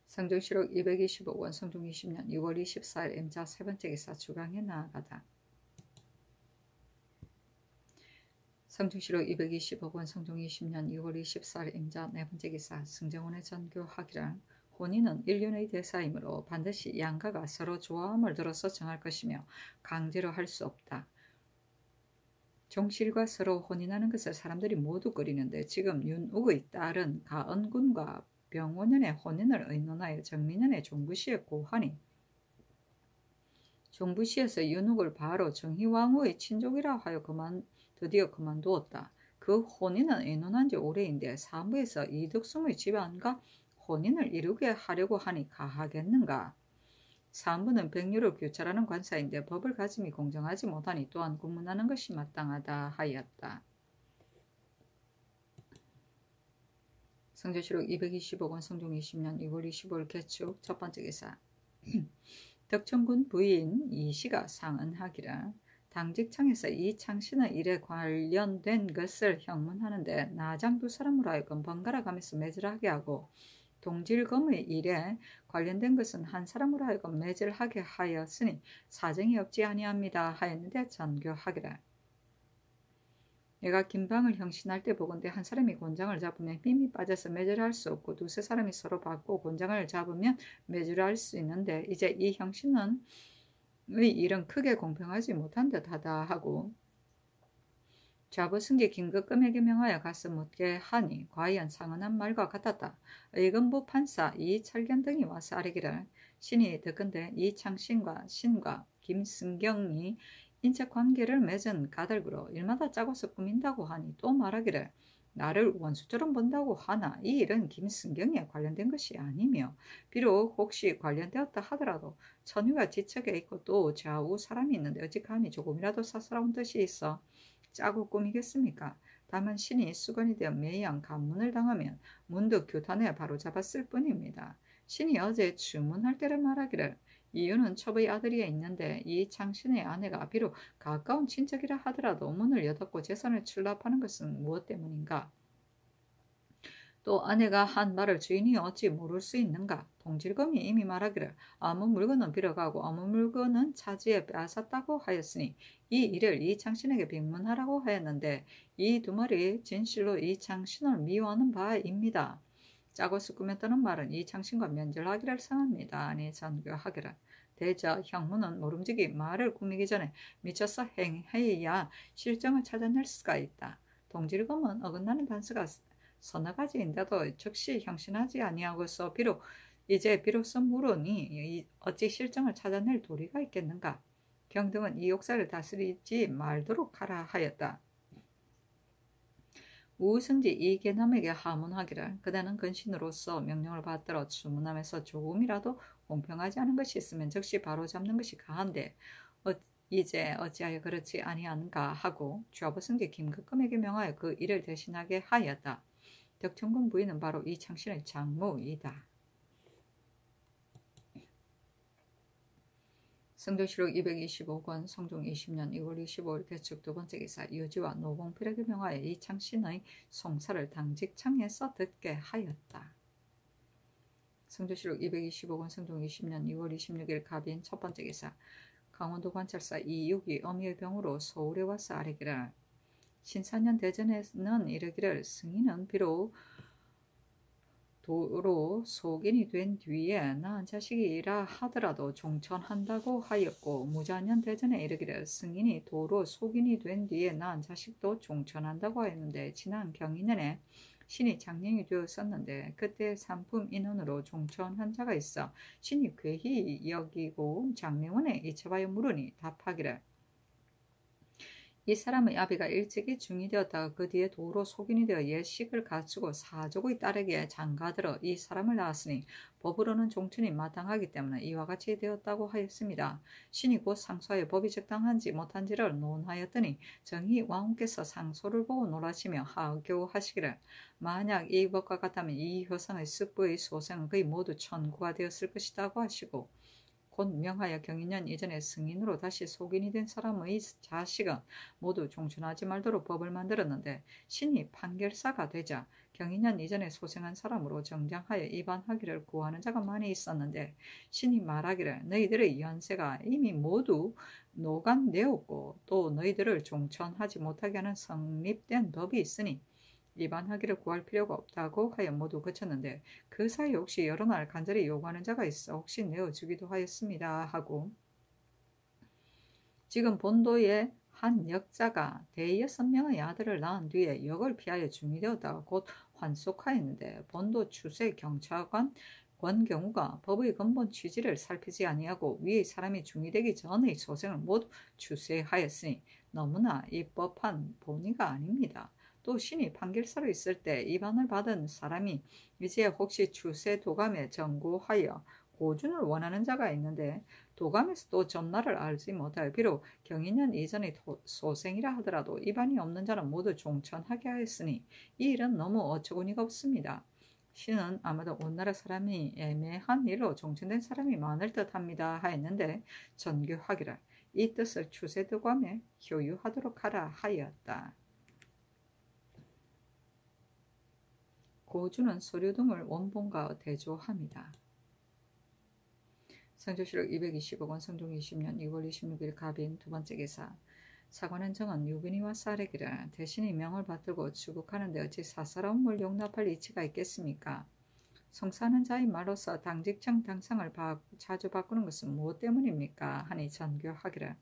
Speaker 1: 성종시록 225권 성종 20년 6월 24일 임자 세 번째 기사 주강에 나아가다. 성종시록 225권 성종 20년 6월 24일 임자 네 번째 기사 승정원의 전교하기를 혼인은 인륜의 대사이므로 반드시 양가가 서로 조화함을 들어서 정할 것이며 강제로 할 수 없다. 종실과 서로 혼인하는 것을 사람들이 모두 꺼리는데 지금 윤욱의 딸은 가은군과 병원년의 혼인을 의논하여 정민년의 종부시에 고하니 종부시에서 윤욱을 바로 정희왕후의 친족이라 하여 드디어 그만두었다. 그 혼인은 의논한 지 오래인데 사무에서 이득숨의 집안과 혼인을 이루게 하려고 하니 가하겠는가. 사무는 백류를 규찰하는 관사인데 법을 가짐이 공정하지 못하니 또한 구문하는 것이 마땅하다 하였다. 성조시록 225권 성종 20년 6월 25일 개축 첫 번째 기사 덕천군 부인 이씨가 상언하기를 당직청에서 이 창신의 일에 관련된 것을 형문하는데 나장 두 사람으로 하여금 번갈아 가면서 매질하게 하고 동질검의 일에 관련된 것은 한 사람으로 하여금 매질하게 하였으니 사정이 없지 아니합니다 하였는데 전교하기를 내가 김방을 형신할 때 보건대 한 사람이 곤장을 잡으면 힘이 빠져서 매질할 수 없고 두세 사람이 서로 받고 곤장을 잡으면 매질할 수 있는데 이제 이 형신의 일은 크게 공평하지 못한 듯하다 하고 좌부승기 김극금에게 명하여 가서 묻게 하니 과연 상언한 말과 같았다. 의금부 판사 이철견 등이 와서 아뢰기를 신이 듣건대 이창신과 신과 김승경이 인척관계를 맺은 까닭으로 일마다 짜고서 꾸민다고 하니 또 말하기를 나를 원수처럼 본다고 하나 이 일은 김승경에 관련된 것이 아니며 비록 혹시 관련되었다 하더라도 천유가 지척에 있고 또 좌우 사람이 있는데 어찌 감히 조금이라도 사사로운 뜻이 있어 짜고 꾸미겠습니까? 다만 신이 수건이 되어 매양 간문을 당하면 문득 규탄에 바로잡았을 뿐입니다. 신이 어제 주문할 때를 말하기를 이유는 첩의 아들이 있는데 이 창신의 아내가 비록 가까운 친척이라 하더라도 문을 여닫고 재산을 출납하는 것은 무엇 때문인가? 또 아내가 한 말을 주인이 어찌 모를 수 있는가? 동질검이 이미 말하기를 아무 물건은 빌어가고 아무 물건은 차지에 빼앗았다고 하였으니 이 일을 이창신에게 빙문하라고 하였는데 이 두 말이 진실로 이창신을 미워하는 바입니다. 짜고서 꾸몄다는 말은 이창신과 면절하기를 상합니다. 아니 전교하기를 대저 형무는 모름지기 말을 꾸미기 전에 미쳐서 행해야 실정을 찾아낼 수가 있다. 동질검은 어긋나는 반수가 서너 가지인데도 즉시 형신하지 아니하고서 비로소 물으니 어찌 실정을 찾아낼 도리가 있겠는가. 경등은 이 욕사를 다스리지 말도록 하라 하였다. 우승지 이계남에게 하문하기를 그대는 근신으로서 명령을 받들어 주문함에서 조금이라도 공평하지 않은 것이 있으면 즉시 바로잡는 것이 가한데 이제 어찌하여 그렇지 아니한가 하고 좌부승지 김극금에게 명하여 그 일을 대신하게 하였다. 덕천군 부인은 바로 이창신의 장모이다. 성조시록 225권 성종 20년 2월 25일 개축 두 번째 기사 유지와 노봉필에게 명하여 이창신의 송사를 당직청에서 듣게 하였다. 성조시록 225권 성종 20년 2월 26일 갑인 첫 번째 기사 강원도 관찰사 이육이 어미의 병으로 서울에 와서 아뢰기를 신사년 대전에는 이르기를 승인은 비록 도로 속인이 된 뒤에 낳은 자식이라 하더라도 종천한다고 하였고 무자년 대전에 이르기를 승인이 도로 속인이 된 뒤에 낳은 자식도 종천한다고 하였는데 지난 경인년에 신이 장령이 되었었는데 그때 산품 인원으로 종천한 자가 있어 신이 괴히 여기고 장례원에 이쳐하여 물으니 답하기를 이 사람의 아비가 일찍이 중이 되었다가 그 뒤에 도로 속인이 되어 예식을 갖추고 사족의 딸에게 장가들어 이 사람을 낳았으니 법으로는 종천이 마땅하기 때문에 이와 같이 되었다고 하였습니다. 신이 곧 상소하여 법이 적당한지 못한지를 논하였더니 정희 왕후께서 상소를 보고 놀라시며 하교하시기를 만약 이 법과 같다면 이 효상의 습부의 소생은 거의 모두 천구가 되었을 것이라고 하시고 곧 명하여 경인년 이전에 승인으로 다시 속인이 된 사람의 자식은 모두 종천하지 말도록 법을 만들었는데 신이 판결사가 되자 경인년 이전에 소생한 사람으로 정장하여 입안하기를 구하는 자가 많이 있었는데 신이 말하기를 너희들의 연세가 이미 모두 노간되었고 또 너희들을 종천하지 못하게 하는 성립된 법이 있으니 입안하기를 구할 필요가 없다고 하여 모두 그쳤는데 그 사이 혹시 여러 날 간절히 요구하는 자가 있어 혹시 내어주기도 하였습니다 하고 지금 본도의 한 역자가 대6명의 아들을 낳은 뒤에 역을 피하여 중이 되었다가 곧 환속하였는데 본도 추세 경찰관 권경우가 법의 근본 취지를 살피지 아니하고 위의 사람이 중이 되기 전의 소생을 모두 추세하였으니 너무나 입법한 본의가 아닙니다. 또 신이 판결사로 있을 때 입안을 받은 사람이 이제 혹시 추세 도감에 전구하여 고준을 원하는 자가 있는데 도감에서도 전날을 알지 못하여 비록 경인년 이전의 소생이라 하더라도 입안이 없는 자는 모두 종천하게 하였으니 이 일은 너무 어처구니가 없습니다. 신은 아마도 온 나라 사람이 애매한 일로 종천된 사람이 많을 듯합니다 하였는데 전교하기를 이 뜻을 추세도감에 효유하도록 하라 하였다. 고준은 서류 등을 원본과 대조합니다. 성조실록 220억 원 성종 20년 2월 26일 갑인 두 번째 기사 사관은 정은 유빈이와 쌀에기를 대신이 명을 받들고 추국하는데 어찌 사사로움을 용납할 이치가 있겠습니까? 성사하는 자의 말로서 당직청 당상을 자주 바꾸는 것은 무엇 때문입니까? 하니 전교하기를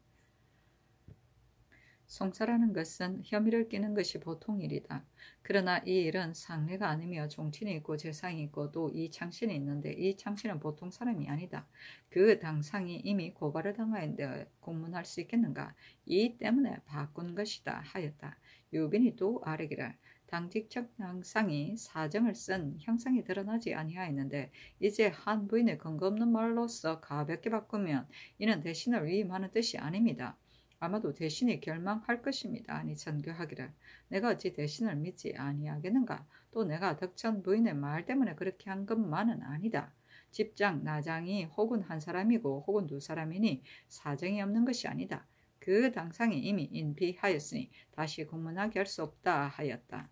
Speaker 1: 송사라는 것은 혐의를 끼는 것이 보통 일이다. 그러나 이 일은 상례가 아니며 종친이 있고 재상이 있고 또 이 창신이 있는데 이 창신은 보통 사람이 아니다. 그 당상이 이미 고발을 당하였는데 공문할 수 있겠는가? 이 때문에 바꾼 것이다 하였다. 유빈이 또 아뢰기를 당직적 당상이 사정을 쓴 형상이 드러나지 아니하였는데 이제 한 부인의 근거 없는 말로서 가볍게 바꾸면 이는 대신을 위임하는 뜻이 아닙니다. 아마도 대신이 결망할 것입니다. 아니 전교하기를 내가 어찌 대신을 믿지 아니하겠는가? 또 내가 덕천 부인의 말 때문에 그렇게 한 것만은 아니다. 집장, 나장이 혹은 한 사람이고 혹은 두 사람이니 사정이 없는 것이 아니다. 그 당상이 이미 인피하였으니 다시 공문하게 할 수 없다 하였다.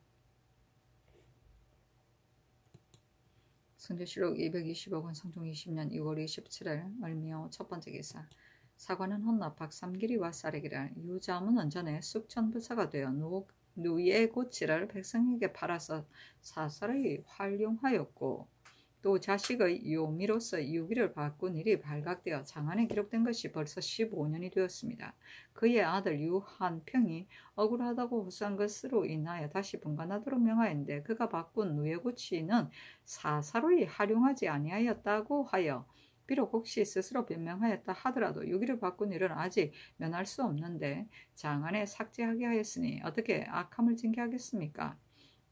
Speaker 1: 성조실록 220억 원 성종 20년 2월 27일 을미호 첫 번째 기사 사관은 헛나 박삼길이와 쌀에기를 유자문은 전에 숙천부사가 되어 누이의 고치를 백성에게 팔아서 사설에 활용하였고 또 자식의 요미로서 유기를 바꾼 일이 발각되어 장안에 기록된 것이 벌써 15년이 되었습니다. 그의 아들 유한평이 억울하다고 호소한 것으로 인하여 다시 분간하도록 명하였는데 그가 바꾼 누이의 고치는 사사로이 활용하지 아니하였다고 하여 비록 혹시 스스로 변명하였다 하더라도 유기를 바꾼 일은 아직 면할 수 없는데 장안에 삭제하게 하였으니 어떻게 악함을 징계하겠습니까?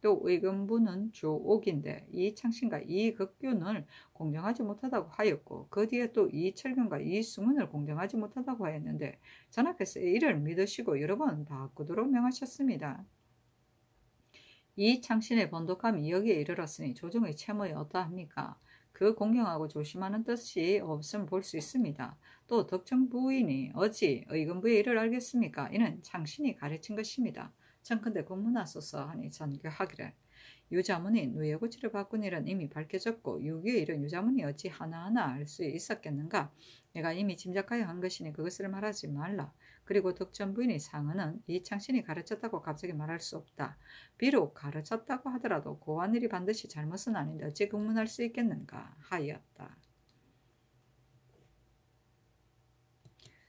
Speaker 1: 또 의금부는 조옥인데 이창신과 이극균을 공정하지 못하다고 하였고 그 뒤에 또 이철균과 이승훈을 공정하지 못하다고 하였는데 전하께서 이를 믿으시고 여러 번 바꾸도록 명하셨습니다. 이창신의 번독함이 여기에 이르렀으니 조정의 채무에 어떠합니까? 그 공경하고 조심하는 뜻이 없음 볼 수 있습니다. 또 덕청 부인이 어찌 의금부의 일을 알겠습니까? 이는 창신이 가르친 것입니다. 청컨대 공문하소서 하니 전교하기를 유자문이 누이의 고치를 바꾼 일은 이미 밝혀졌고 유기의 일은 유자문이 어찌 하나하나 알 수 있었겠는가? 내가 이미 짐작하여 한 것이니 그것을 말하지 말라. 그리고 덕천 부인의 상언은 이창신이 가르쳤다고 갑자기 말할 수 없다. 비록 가르쳤다고 하더라도 고한 일이 반드시 잘못은 아닌데 어찌 공문할 수 있겠는가 하였다.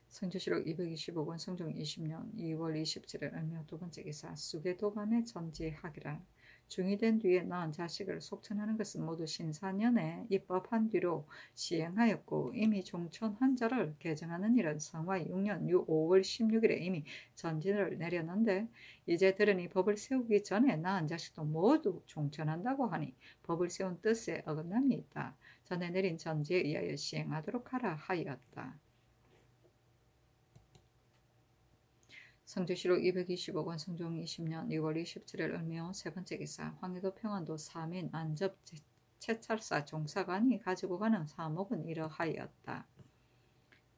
Speaker 1: 성조실록 225권 성종 20년 2월 27일 을미호 두 번째 기사 수계도감에 전지하기라. 중이 된 뒤에 낳은 자식을 속천하는 것은 모두 신사년에 입법한 뒤로 시행하였고 이미 종천한 자를 개정하는 일은 성화 6년 5월 16일에 이미 전지를 내렸는데 이제 들으니 법을 세우기 전에 낳은 자식도 모두 종천한다고 하니 법을 세운 뜻에 어긋남이 있다. 전에 내린 전지에 의하여 시행하도록 하라 하였다. 성조실록 220억 원 성종 20년 2월 27일 을미호 세 번째 기사 황해도 평안도 사민 안접 채찰사 종사관이 가지고 가는 사목은 이러하였다.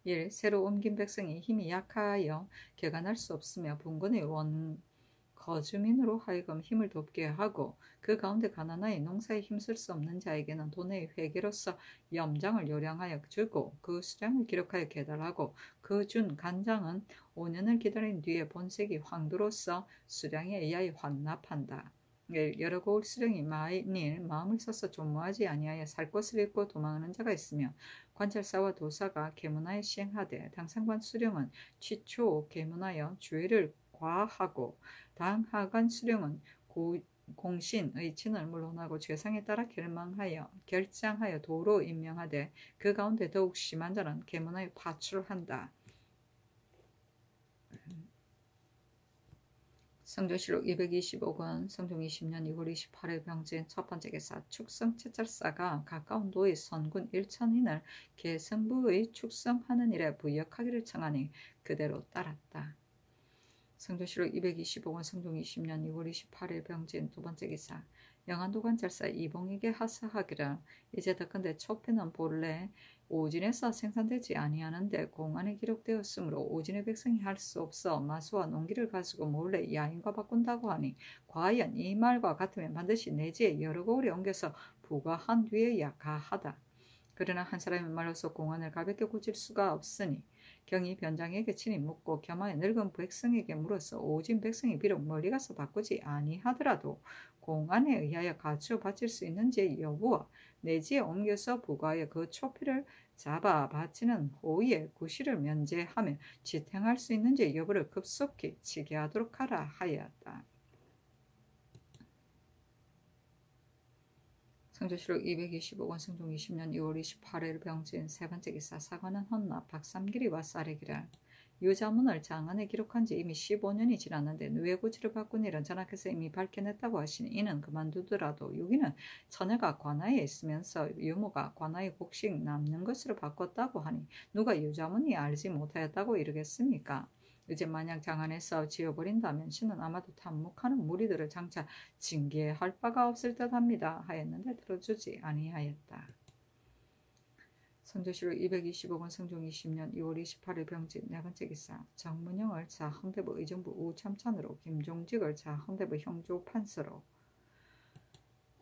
Speaker 1: 1. 새로 옮긴 백성이 힘이 약하여 개간할 수 없으며 분권의 거주민으로 하여금 힘을 돕게 하고 그 가운데 가난하여 농사에 힘쓸 수 없는 자에게는 돈의 회계로서 염장을 요량하여 주고 그 수량을 기록하여 계달하고 그 준 간장은 5년을 기다린 뒤에 본색이 황도로서 수량에 의하여 환납한다. 여러 고을 수령이 만일 마음을 써서 조무하지 아니하여 살 것을 잃고 도망하는 자가 있으며 관찰사와 도사가 계문하여 시행하되 당상관 수령은 취초 계문하여 주의를 과하고 당하관 수령은 공신의 친을 물론하고 죄상에 따라 결장하여 도로 임명하되 그 가운데 더욱 심한 자는 계문하여 파출한다. 성조실록 225권 성종 20년 2월 28일 병진 첫 번째 개사 축성 채찰사가 가까운 도의 선군 1천인을 계승부의 축성하는 일에 부역하기를 청하니 그대로 따랐다. 성조실록 225권 성종 20년 2월 28일 병진 두 번째 기사 영안도 관찰사 이봉에게 하사하기를 이제 덕건대 초피는 본래 오진에서 생산되지 아니하는데 공안에 기록되었으므로 오진의 백성이 할 수 없어 마수와 농기를 가지고 몰래 야인과 바꾼다고 하니 과연 이 말과 같으면 반드시 내지에 여러 고을에 옮겨서 부과한 뒤에야 가하다. 그러나 한 사람의 말로서 공안을 가볍게 고칠 수가 없으니 경이 변장에게 친히 묻고 겸하여 늙은 백성에게 물어서 오진 백성이 비록 멀리 가서 바꾸지 아니하더라도 공안에 의하여 가져 바칠 수 있는지의 여부와 내지에 옮겨서 부과하여 그 초피를 잡아 바치는 호의에 구실을 면제하며 지탱할 수 있는지의 여부를 급속히 치게하도록 하라 하였다. 성조실록 225권 성종 20년 2월 28일 병진 세 번째 기사 사관은 헌납 박삼길이와 쌀에기를 유자문을 장안에 기록한 지 이미 15년이 지났는데 누에고지를 바꾼 일은 전하께서 이미 밝혀냈다고 하시니 이는 그만두더라도 여기는 처녀가 관아에 있으면서 유모가 관아의 곡식 남는 것으로 바꿨다고 하니 누가 유자문이 알지 못하였다고 이르겠습니까? 이제 만약 장안에서 지어버린다면 신은 아마도 탐묵하는 무리들을 장차 징계할 바가 없을 듯합니다 하였는데 들어주지 아니하였다. 성조실록 225권 성종 20년 2월 28일 병진 네 번째 기사 정문영을 자헌대부 의정부 우참찬으로 김종직을 자헌대부 형조판서로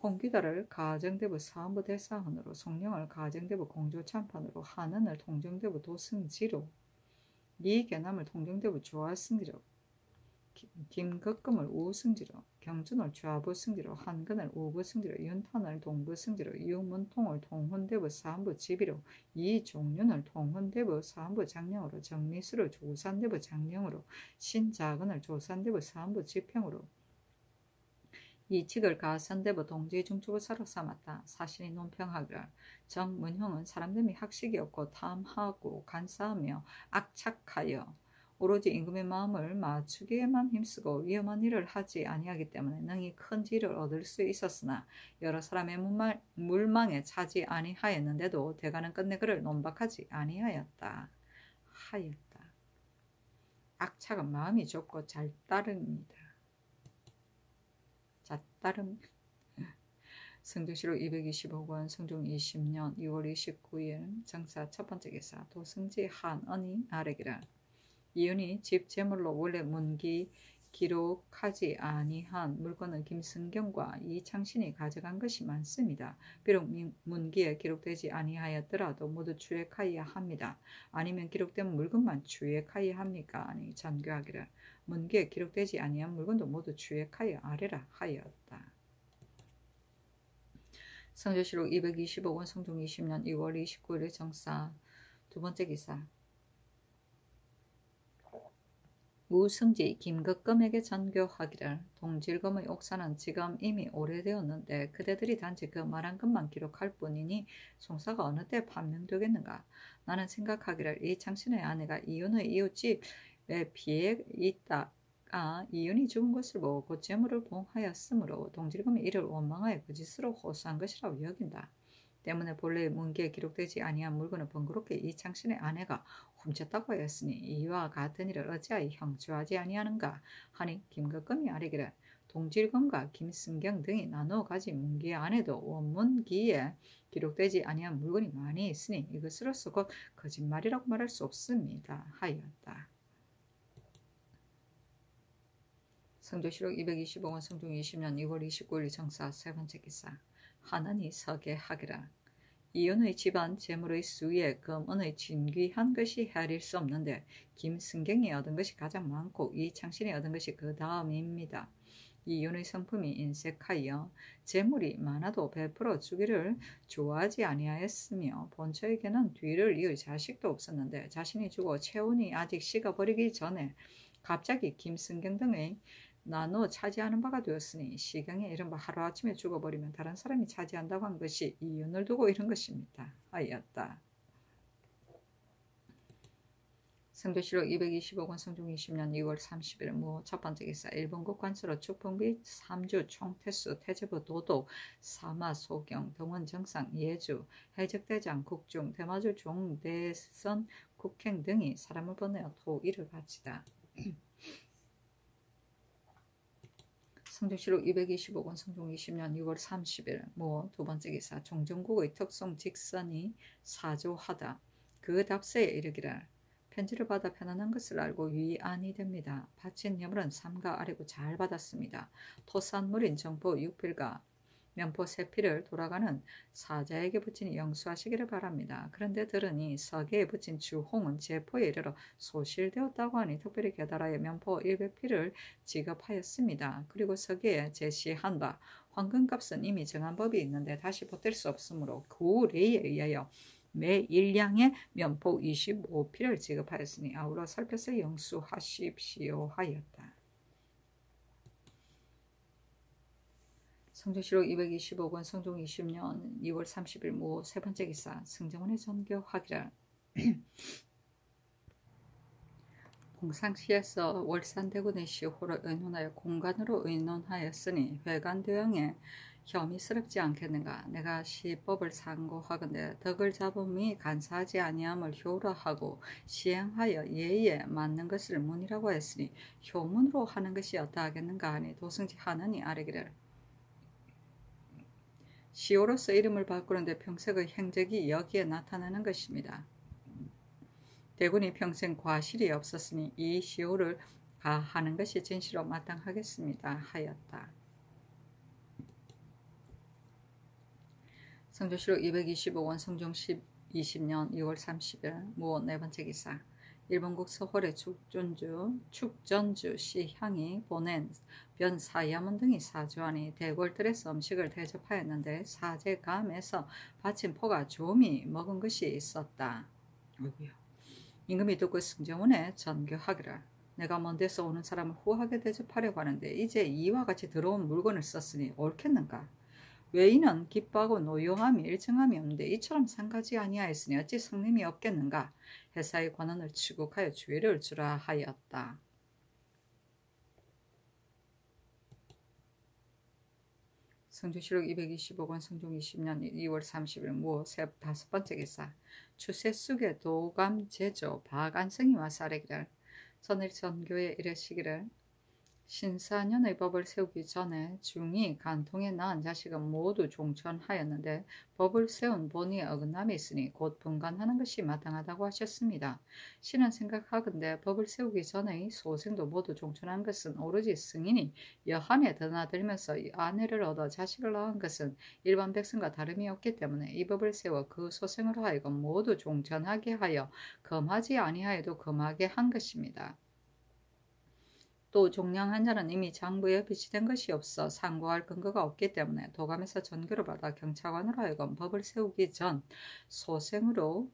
Speaker 1: 홍기다를 가정대부 사헌부 대사헌으로 송령을 가정대부 공조참판으로 한은을 통정대부 도승지로 이계남을 통정대부 조화승지로 김극금을 우승지로 경준을 좌부승지로 한근을 우부승지로 윤탄을 동부승지로 유문통을 통훈대부 사헌부 지비로 이종윤을 통훈대부 사헌부 장령으로 정미수를 조산대부 장령으로 신자근을 조산대부 사헌부 지평으로 이직을 가산대부 동지중추부사로 삼았다. 사신이 논평하기를 정문형은 사람됨이 학식이 없고 탐하고 간사하며 악착하여 오로지 임금의 마음을 맞추기에만 힘쓰고 위험한 일을 하지 아니하기 때문에 능히 큰 지를 얻을 수 있었으나 여러 사람의 물망에 차지 아니하였는데도 대가는 끝내 그를 논박하지 아니하였다. 악착은 마음이 좁고 잘 따릅니다. 성조실록 225권 성종 20년 2월 29일 정사 첫 번째 기사 도승지 한언이 아래기라 이윤이 집 제물로 원래 문기 기록하지 아니한 물건은 김승경과 이창신이 가져간 것이 많습니다. 비록 문기에 기록되지 아니하였더라도 모두 추액하여야 합니다. 아니면 기록된 물건만 추액하여야 합니까? 아니 전교하기를 문기에 기록되지 아니한 물건도 모두 추액하여 아래라 하였다. 성조실록 225권 성종 20년 2월 29일 정사 두 번째 기사 우승지 김극금에게 전교하기를 동질검의 옥사는 지금 이미 오래되었는데 그대들이 단지 그 말한 것만 기록할 뿐이니 송사가 어느 때 판명되겠는가. 나는 생각하기를 이 장신의 아내가 이윤의 이웃집에 비해 있다. 이윤이 죽은 것을 보고 곧 재물을 봉하였으므로 동질검이 이를 원망하여 그 짓으로 호소한 것이라고 여긴다. 때문에 본래 문기에 기록되지 아니한 물건을 번거롭게 이 장신의 아내가 훔쳤다고 하였으니 이와 같은 일을 어찌하여 형주하지 아니하는가 하니 김극금이 아뢰기를 동질건과 김승경 등이 나누어 가진 문기 안에도 원문기에 기록되지 아니한 물건이 많이 있으니 이것으로서 곧 거짓말이라고 말할 수 없습니다. 하였다. 성조실록 225권 성종 20년 2월 29일 정사 세 번째 기사. 하나니 서계하기라. 이윤의 집안 재물의 수에 금은의 진귀한 것이 헤아릴 수 없는데 김승경이 얻은 것이 가장 많고 이창신이 얻은 것이 그 다음입니다. 이윤의 성품이 인색하여 재물이 많아도 베풀어 주기를 좋아하지 아니하였으며 본처에게는 뒤를 이을 자식도 없었는데 자신이 죽어 체온이 아직 식어버리기 전에 갑자기 김승경 등의 나누어 차지하는 바가 되었으니 시경에 이른바 하루아침에 죽어버리면 다른 사람이 차지한다고 한 것이 이윤을 두고 이런 것입니다. 하였다. 성조실록 225권 성종 20년 2월 30일 무 첫번째 기사. 일본국 관서로 축풍비 3주 총태수 태제부 도독 사마 소경 동원 정상 예주 해적대장 국중 대마주 종대선 국행 등이 사람을 보내어 토일을 바치다. 성조실록 225권 성종 20년 6월 30일 모 두번째 기사. 종정국의 특송 직선이 사조하다. 그 답세에 이르기를 편지를 받아 편안한 것을 알고 위안이 됩니다. 바친 예물은 삼가 아래고 잘 받았습니다. 토산물인 정포 6필과 면포 3필을 돌아가는 사자에게 붙이니 영수하시기를 바랍니다. 그런데 들으니 서계에 붙인 주홍은 제포에 이르러 소실되었다고 하니 특별히 계달하여 면포 100필을 지급하였습니다. 그리고 서계에 제시한 바 황금값은 이미 정한 법이 있는데 다시 보탤 수 없으므로 그 레이에 의하여 매 일량의 면포 25필을 지급하였으니 아울러 살펴서 영수하십시오 하였다. 성조실록 225권 성종 20년 2월 30일 모 세 번째 기사. 승정원의 전교하기라. 봉상시에서 월산대군의 시호를 의논하여 공간으로 의논하였으니 회관대형에 혐의스럽지 않겠는가. 내가 시법을 상고하건대 덕을 잡음이 간사하지 아니함을 효라하고 시행하여 예의에 맞는 것을 문이라고 했으니 효문으로 하는 것이 어떠하겠는가 하니 도승지 하느니 아뢰기를 시호로서 이름을 바꾸는데 평색의 행적이 여기에 나타나는 것입니다. 대군이 평생 과실이 없었으니 이 시호를 가하는 것이 진실로 마땅하겠습니다 하였다. 성조실록 225권 성종 20년 2월 30일 모 네 번째 기사. 일본국 서홀의 축전주 시향이 보낸 변 사야문 등이 사주하니 대궐들에서 음식을 대접하였는데 사제감에서 바친 포가 조미 먹은 것이 있었다. 임금이 듣고 승정원에 전교하기를 내가 먼 데서 오는 사람을 후하게 대접하려고 하는데 이제 이와 같이 더러운 물건을 썼으니 옳겠는가? 외인은 기뻐하고 노용함이 일정함이 없는데 이처럼 상가지 아니하였으니 어찌 성림이 없겠는가? 회사의 관원을 추국하여 주의를 주라 하였다. 성조실록 225권 성종 20년 2월 30일 무 다섯 번째 기사. 추세숙의 도감 제조 박안성이 와서 아뢰기를 선일 전교에 이르시기를 신사년의 법을 세우기 전에 중이 간통에 낳은 자식은 모두 종천하였는데 법을 세운 본의에 어긋남이 있으니 곧 분간하는 것이 마땅하다고 하셨습니다. 신은 생각하건대 법을 세우기 전의 소생도 모두 종천한 것은 오로지 승인이 여한에 드나들면서 아내를 얻어 자식을 낳은 것은 일반 백성과 다름이 없기 때문에 이 법을 세워 그 소생으로 하여금 모두 종천하게 하여 금하지 아니하여도 금하게 한 것입니다. 또 종량한 자는 이미 장부에 비치된 것이 없어 상고할 근거가 없기 때문에 도감에서 전교를 받아 경차관으로 하여금 법을 세우기 전 소생으로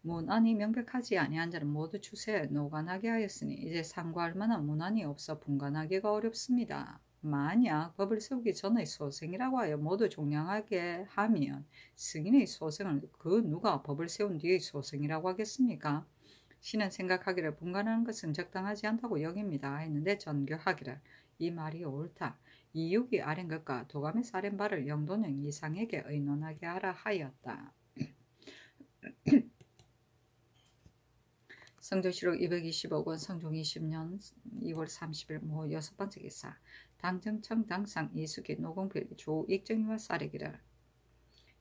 Speaker 1: 문안이 명백하지 아니한 자는 모두 추세에 노관하게 하였으니 이제 상고할 만한 문안이 없어 분간하기가 어렵습니다. 만약 법을 세우기 전의 소생이라고 하여 모두 종량하게 하면 승인의 소생을 그 누가 법을 세운 뒤의 소생이라고 하겠습니까? 신은 생각하기를 분간하는 것은 적당하지 않다고 여깁니다 했는데 전교하기를 이 말이 옳다. 이육이 아랜 것과 도감에서 아랜 바를 영도령 이상에게 의논하게 하라 하였다. 성조실록 225권 성종 20년 2월 30일 모 여섯 번째 기사. 당정청 당상 이숙희 노공필 조익정이와 사례기를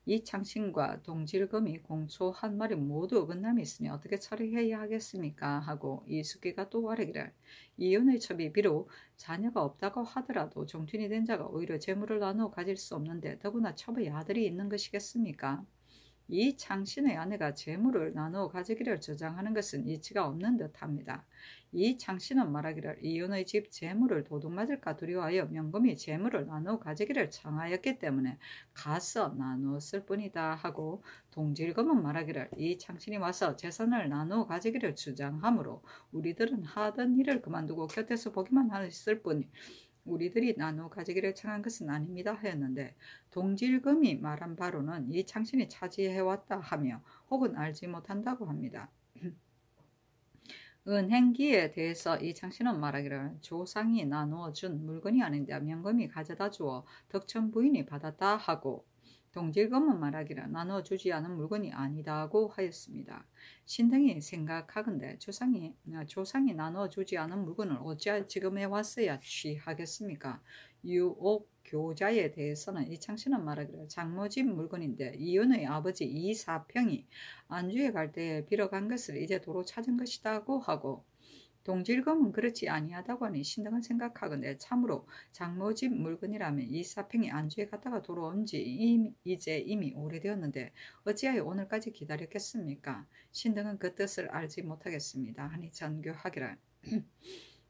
Speaker 1: 이창신과 동질금이 공소 한 말이 모두 어긋남이 있으니 어떻게 처리해야 하겠습니까? 하고 이숙기가 또 말하기를 이혼의 첩이 비록 자녀가 없다고 하더라도 종친이 된 자가 오히려 재물을 나누어 가질 수 없는데 더구나 첩의 아들이 있는 것이겠습니까? 이 창신의 아내가 재물을 나누어 가지기를 주장하는 것은 이치가 없는 듯합니다. 이 창신은 말하기를 이혼의 집 재물을 도둑맞을까 두려워하여 명금이 재물을 나누어 가지기를 청하였기 때문에 가서 나누었을 뿐이다 하고 동질금은 말하기를 이 창신이 와서 재산을 나누어 가지기를 주장하므로 우리들은 하던 일을 그만두고 곁에서 보기만 했을 뿐이 우리들이 나누어 가지기를 청한 것은 아닙니다 하였는데 동질금이 말한 바로는 이 창신이 차지해왔다 하며 혹은 알지 못한다고 합니다. 은행기에 대해서 이 창신은 말하기를 조상이 나누어 준 물건이 아닌데 명금이 가져다 주어 덕천 부인이 받았다 하고 동질금은 말하기를 나누어 주지 않은 물건이 아니다고 하였습니다. 신등이 생각하건대 조상이 나누어 주지 않은 물건을 어찌 지금에 왔어야 취하겠습니까? 유옥 교자에 대해서는 이창신은 말하기를 장모집 물건인데 이윤의 아버지 이사평이 안주에 갈 때 빌어간 것을 이제 도로 찾은 것이다고 하고 동질금은 그렇지 아니하다고 하니 신등은 생각하건대 참으로 장모집 물건이라면 이사평이 안주에 갔다가 돌아온 지 이제 이미 오래되었는데 어찌하여 오늘까지 기다렸겠습니까? 신등은 그 뜻을 알지 못하겠습니다. 하니 전교하기를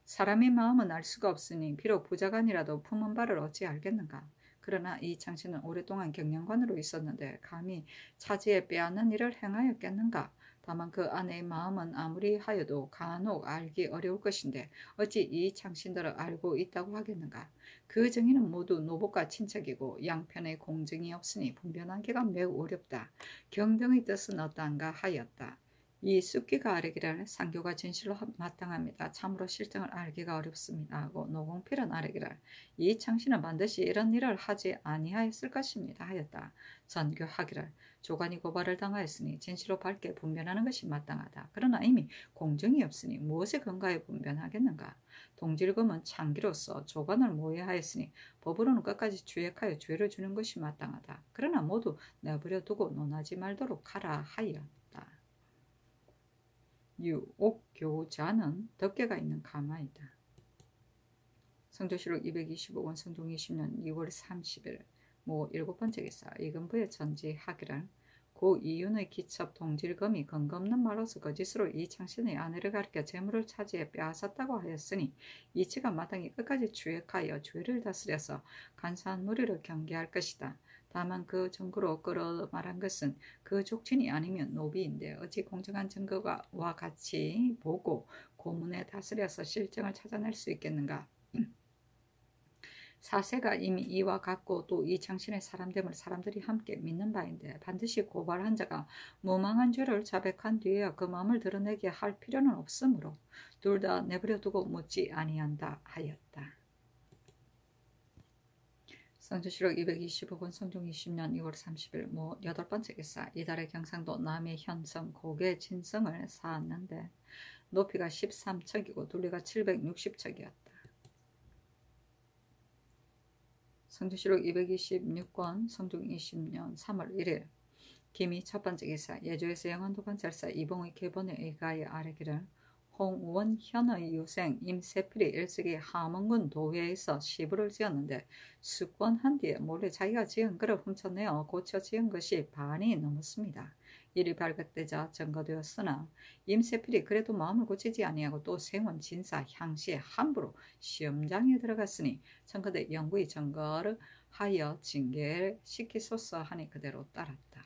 Speaker 1: 사람의 마음은 알 수가 없으니 비록 부자간이라도 품은 바를 어찌 알겠는가. 그러나 이 창신은 오랫동안 경영관으로 있었는데 감히 차지에 빼앗는 일을 행하였겠는가. 다만 그 아내의 마음은 아무리 하여도 간혹 알기 어려울 것인데 어찌 이 창신들을 알고 있다고 하겠는가. 그 정의는 모두 노복과 친척이고 양편의 공정이 없으니 분별하기가 매우 어렵다. 경등의 뜻은 어떠한가 하였다. 이 쑥기가 아뢰기를 상교가 진실로 마땅합니다. 참으로 실정을 알기가 어렵습니다. 하고 노공필은 아뢰기를 이 창신은 반드시 이런 일을 하지 아니하였을 것입니다. 하였다. 전교하기를 조간이 고발을 당하였으니 진실로 밝게 분변하는 것이 마땅하다. 그러나 이미 공정이 없으니 무엇에 근거해 분변하겠는가. 동질금은 창기로서 조간을 모해하였으니 법으로는 끝까지 주역하여 죄를 주는 것이 마땅하다. 그러나 모두 내버려 두고 논하지 말도록 하라 하였다. 유옥교자는 덕계가 있는 가마이다. 성조실록 225권 성종 20년 2월 30일 모 7번째 기사 이근부의 전지하기를 고 이윤의 기첩 동질금이 근거 없는 말로서 거짓으로 이창신의 아내를 가리켜 재물을 차지해 빼앗았다고 하였으니 이치가 마땅히 끝까지 주역하여 죄를 다스려서 간사한 무리를 경계할 것이다. 다만 그 증거로 끌어 말한 것은 그 족친이 아니면 노비인데 어찌 공정한 증거와 같이 보고 고문에 다스려서 실정을 찾아낼 수 있겠는가. 사세가 이미 이와 같고 또 이 창신의 사람됨을 사람들이 함께 믿는 바인데 반드시 고발한 자가 무망한 죄를 자백한 뒤에야 그 마음을 드러내게 할 필요는 없으므로 둘 다 내버려 두고 묻지 아니한다 하였다. 성조실록 225권 성종 20년 2월 30일 모 8번째 기사 이달의 경상도 남해 현성 고개 진성을 쌓았는데 높이가 13척이고 둘레가 760척이었다. 성조실록 226권 성종 20년 3월 1일 김이 첫번째 기사 예조에서 영안도 관찰사 이봉의 계본에 의가에 아뢰기를 홍원현의 유생 임세필이 일찍이 함흥군 도회에서 시부를 지었는데 숙권한 뒤에 몰래 자기가 지은 글을 훔쳐내어 고쳐 지은 것이 반이 넘었습니다. 일이 발각되자 증거되었으나 임세필이 그래도 마음을 고치지 아니하고 또 세운 진사 향시에 함부로 시험장에 들어갔으니 청와대 영구히 증거를 하여 징계를 시키소서 하니 그대로 따랐다.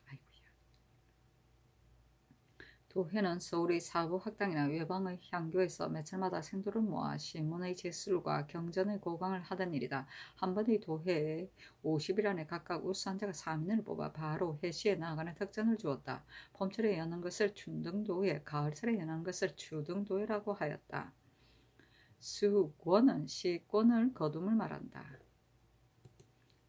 Speaker 1: 도회는 서울의 사부 학당이나 외방의 향교에서 매철마다 생도를 모아 신문의 제술과 경전의 고강을 하던 일이다. 한 번의 도회에 50일 안에 각각 우수한 자가 3인을 뽑아 바로 해시에 나아가는 특전을 주었다. 봄철에 여는 것을 춘등도회, 가을철에 여는 것을 추등도회라고 하였다. 수권은 시권을 거둠을 말한다.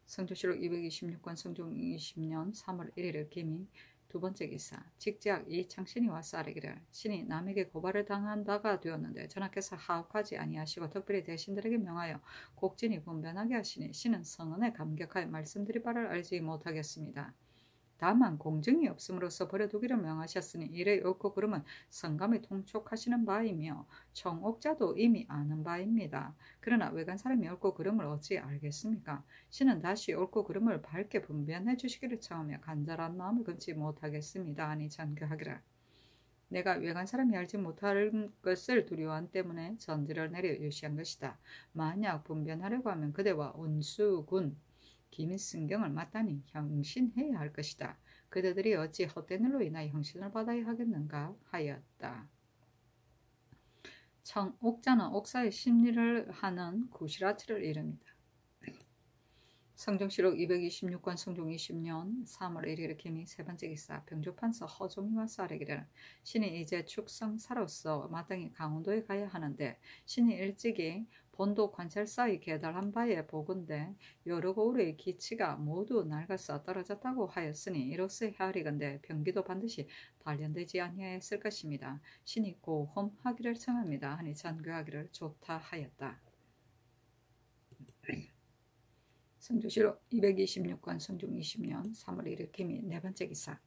Speaker 1: 성조실록 226권 성종 20년 3월 1일 김이 두 번째 기사. 직작 이 창신이 와서 아뢰기를 신이 남에게 고발을 당한 바가 되었는데 전하께서 하옵하지 아니하시고 특별히 대신들에게 명하여 곡진이 분변하게 하시니 신은 성은에 감격하여 말씀드릴 바를 알지 못하겠습니다. 다만 공증이 없음으로써 버려두기를 명하셨으니 이래 옳고 그름은 성감이 통촉하시는 바이며 청옥자도 이미 아는 바입니다. 그러나 외간 사람이 옳고 그름을 어찌 알겠습니까? 신은 다시 옳고 그름을 밝게 분별해 주시기를 청하며 간절한 마음을 금치 못하겠습니다. 하니 전교하기를 내가 외간 사람이 알지 못할 것을 두려워한 때문에 전지를 내려 유시한 것이다. 만약 분변하려고 하면 그대와 운수군 기민승경을 마땅히 형신해야 할 것이다. 그대들이 어찌 헛된 일로 인하여 형신을 받아야 하겠는가 하였다. 청옥자는 옥사의 심리를 하는 구시라치를 이릅니다. 성종시록 226권 성종 20년 3월 1일 김이 세 번째 기사 병조판서 허종이와 쌀에기를 신이 이제 축성사로서 마땅히 강원도에 가야 하는데 신이 일찍이 본도 관찰사의 계달한 바에 보건대 여러 고을의 기치가 모두 낡아서 떨어졌다고 하였으니 이로써 헤아리건대 병기도 반드시 단련되지 아니하였을 것입니다. 신이 고험하기를 청합니다. 하니 전교하기를 좋다 하였다. 성조시록 226권 성종 20년 3월 1일 김이 네 번째 기사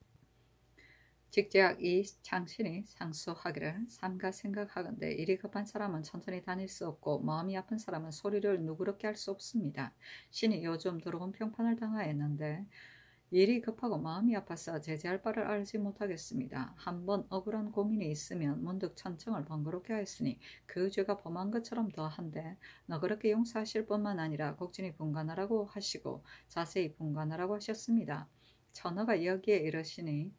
Speaker 1: 직제학 이 창신이 상소하기를 삼가 생각하건대 일이 급한 사람은 천천히 다닐 수 없고 마음이 아픈 사람은 소리를 누그럽게 할 수 없습니다. 신이 요즘 들어온 평판을 당하였는데 일이 급하고 마음이 아파서 제재할 바를 알지 못하겠습니다. 한번 억울한 고민이 있으면 문득 천청을 번거롭게 하였으니 그 죄가 범한 것처럼 더한데 너그럽게 용서하실 뿐만 아니라 곡진히 분간하라고 하시고 자세히 분간하라고 하셨습니다. 천하가 여기에 이르시니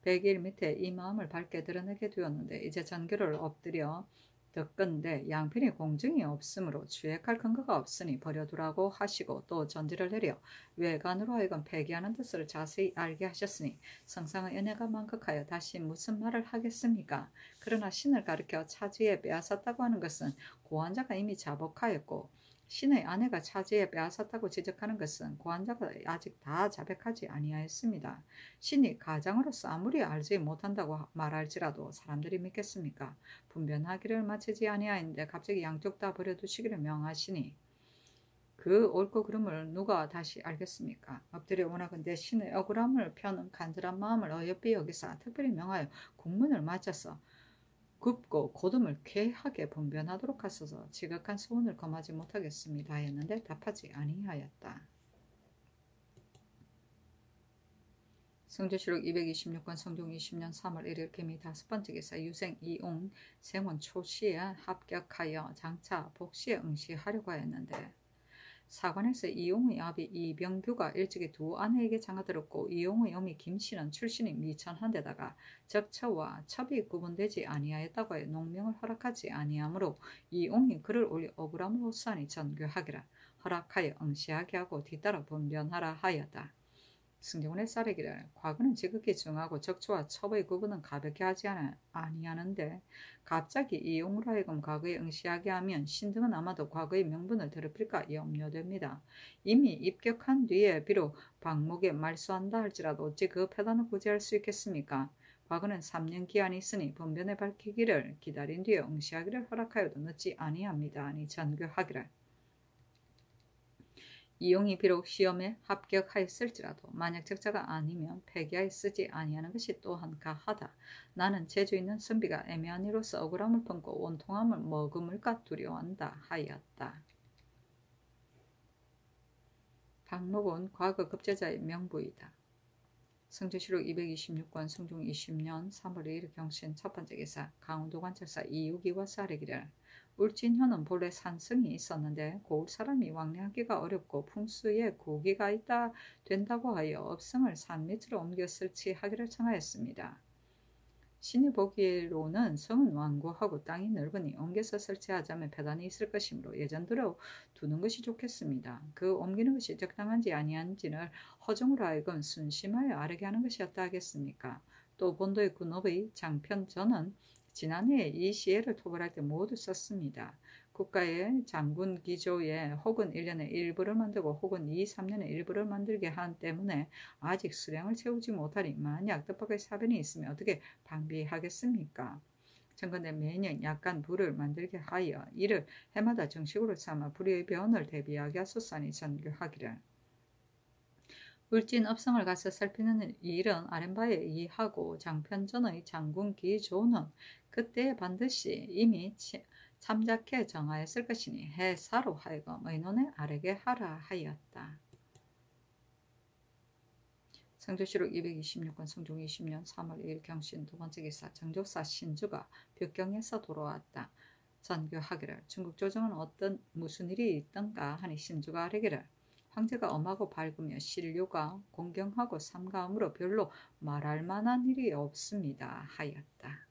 Speaker 1: 100일 밑에 이 마음을 밝게 드러내게 되었는데 이제 전교를 엎드려 듣건대 양편이 공증이 없으므로 주액할 근거가 없으니 버려두라고 하시고 또 전지를 내려 외관으로 하여금 폐기하는 뜻을 자세히 알게 하셨으니 성상의 은혜가 만극하여 다시 무슨 말을 하겠습니까? 그러나 신을 가리켜 차지에 빼앗았다고 하는 것은 고환자가 이미 자복하였고 신의 아내가 차지에 빼앗았다고 지적하는 것은 고환자가 아직 다 자백하지 아니하였습니다. 신이 가장으로서 아무리 알지 못한다고 말할지라도 사람들이 믿겠습니까? 분변하기를 마치지 아니하였는데 갑자기 양쪽 다 버려두시기를 명하시니 그 옳고 그름을 누가 다시 알겠습니까? 엎드려 원하건대 신의 억울함을 펴는 간절한 마음을 어여삐 여기사 특별히 명하여 국문을 마쳐서 굽고 고듬을 쾌하게 분변하도록 하소서. 지극한 소원을 검하지 못하겠습니다 하였는데 답하지 아니하였다. 성조시록 226권 성종 20년 3월 1일 김이 다섯 번째 기사 유생 이옹 생원 초시에 합격하여 장차 복시에 응시하려고 하였는데 사관에서 이용의 아비 이병규가 일찍이 두 아내에게 장가들었고 이용의 어미 김씨는 출신이 미천한데다가 적처와 첩이 구분되지 아니하였다고 하여 농명을 허락하지 아니하므로 이용이 그를 올려 억울함을 호소하니 전교하기라 허락하여 응시하게 하고 뒤따라 분변하라 하였다. 승정원의 쌀이기를 과거는 지극히 중하고 적초와 첩의 구분은 가볍게 하지 아니하는데 갑자기 이용으로 하여금 과거에 응시하게 하면 신등은 아마도 과거의 명분을 더럽힐까 염려됩니다. 이미 입격한 뒤에 비록 방목에 말소한다 할지라도 어찌 그 패단을 구제할 수 있겠습니까? 과거는 3년 기한이 있으니 분변에 밝히기를 기다린 뒤에 응시하기를 허락하여도 늦지 아니합니다. 아니 전교하기를 이용이 비록 시험에 합격하였을지라도 만약 적자가 아니면 폐기하여 쓰지 아니하는 것이 또한 가하다. 나는 재주 있는 선비가 애매한 이로서 억울함을 품고 원통함을 머금을까 두려워한다 하였다. 박목은 과거 급제자의 명부이다. 성조시록 226권 성종 20년 3월 2일 경신 첫 번째 기사 강원도 관찰사 이유기와 쌀이기를 울진현은 본래 산성이 있었는데 고을 사람이 왕래하기가 어렵고 풍수에 고기가 있다 된다고 하여 업성을 산 밑으로 옮겨 설치하기를 청하였습니다. 신이 보기로는 성은 완고하고 땅이 넓으니 옮겨서 설치하자면 배단이 있을 것이므로 예전대로 두는 것이 좋겠습니다. 그 옮기는 것이 적당한지 아니한지를 허정으로 하여금 순심하여 아르게 하는 것이었다 하겠습니까? 또 본도의 군업의 장편전은 지난해에 이 시해를 토벌할 때 모두 썼습니다. 국가의 장군 기조에 혹은 1년에 일부를 만들고 혹은 2, 3년에 일부를 만들게 한 때문에 아직 수량을 채우지 못하니 만약 뜻밖의 사변이 있으면 어떻게 방비하겠습니까? 청컨대 매년 약간 부를 만들게 하여 이를 해마다 정식으로 삼아 불의의 변을 대비하게 하소서니 전교하기를. 울진업성을 가서 살피는 일은 아랫바에 의하고 장편전의 장군 기조는 그때 반드시 이미 참작해 정하였을 것이니 해사로 하여금 의논에 아뢰게 하라 하였다. 성조실록 226권 성종 20년 3월 2일 경신 두번째 기사 정조사 신주가 벽경에서 돌아왔다. 전교하기를 중국 조정은 무슨 일이 있던가 하니 신주가 아뢰기를 황제가 엄하고 밝으며 신료가 공경하고 삼가함으로 별로 말할 만한 일이 없습니다 하였다.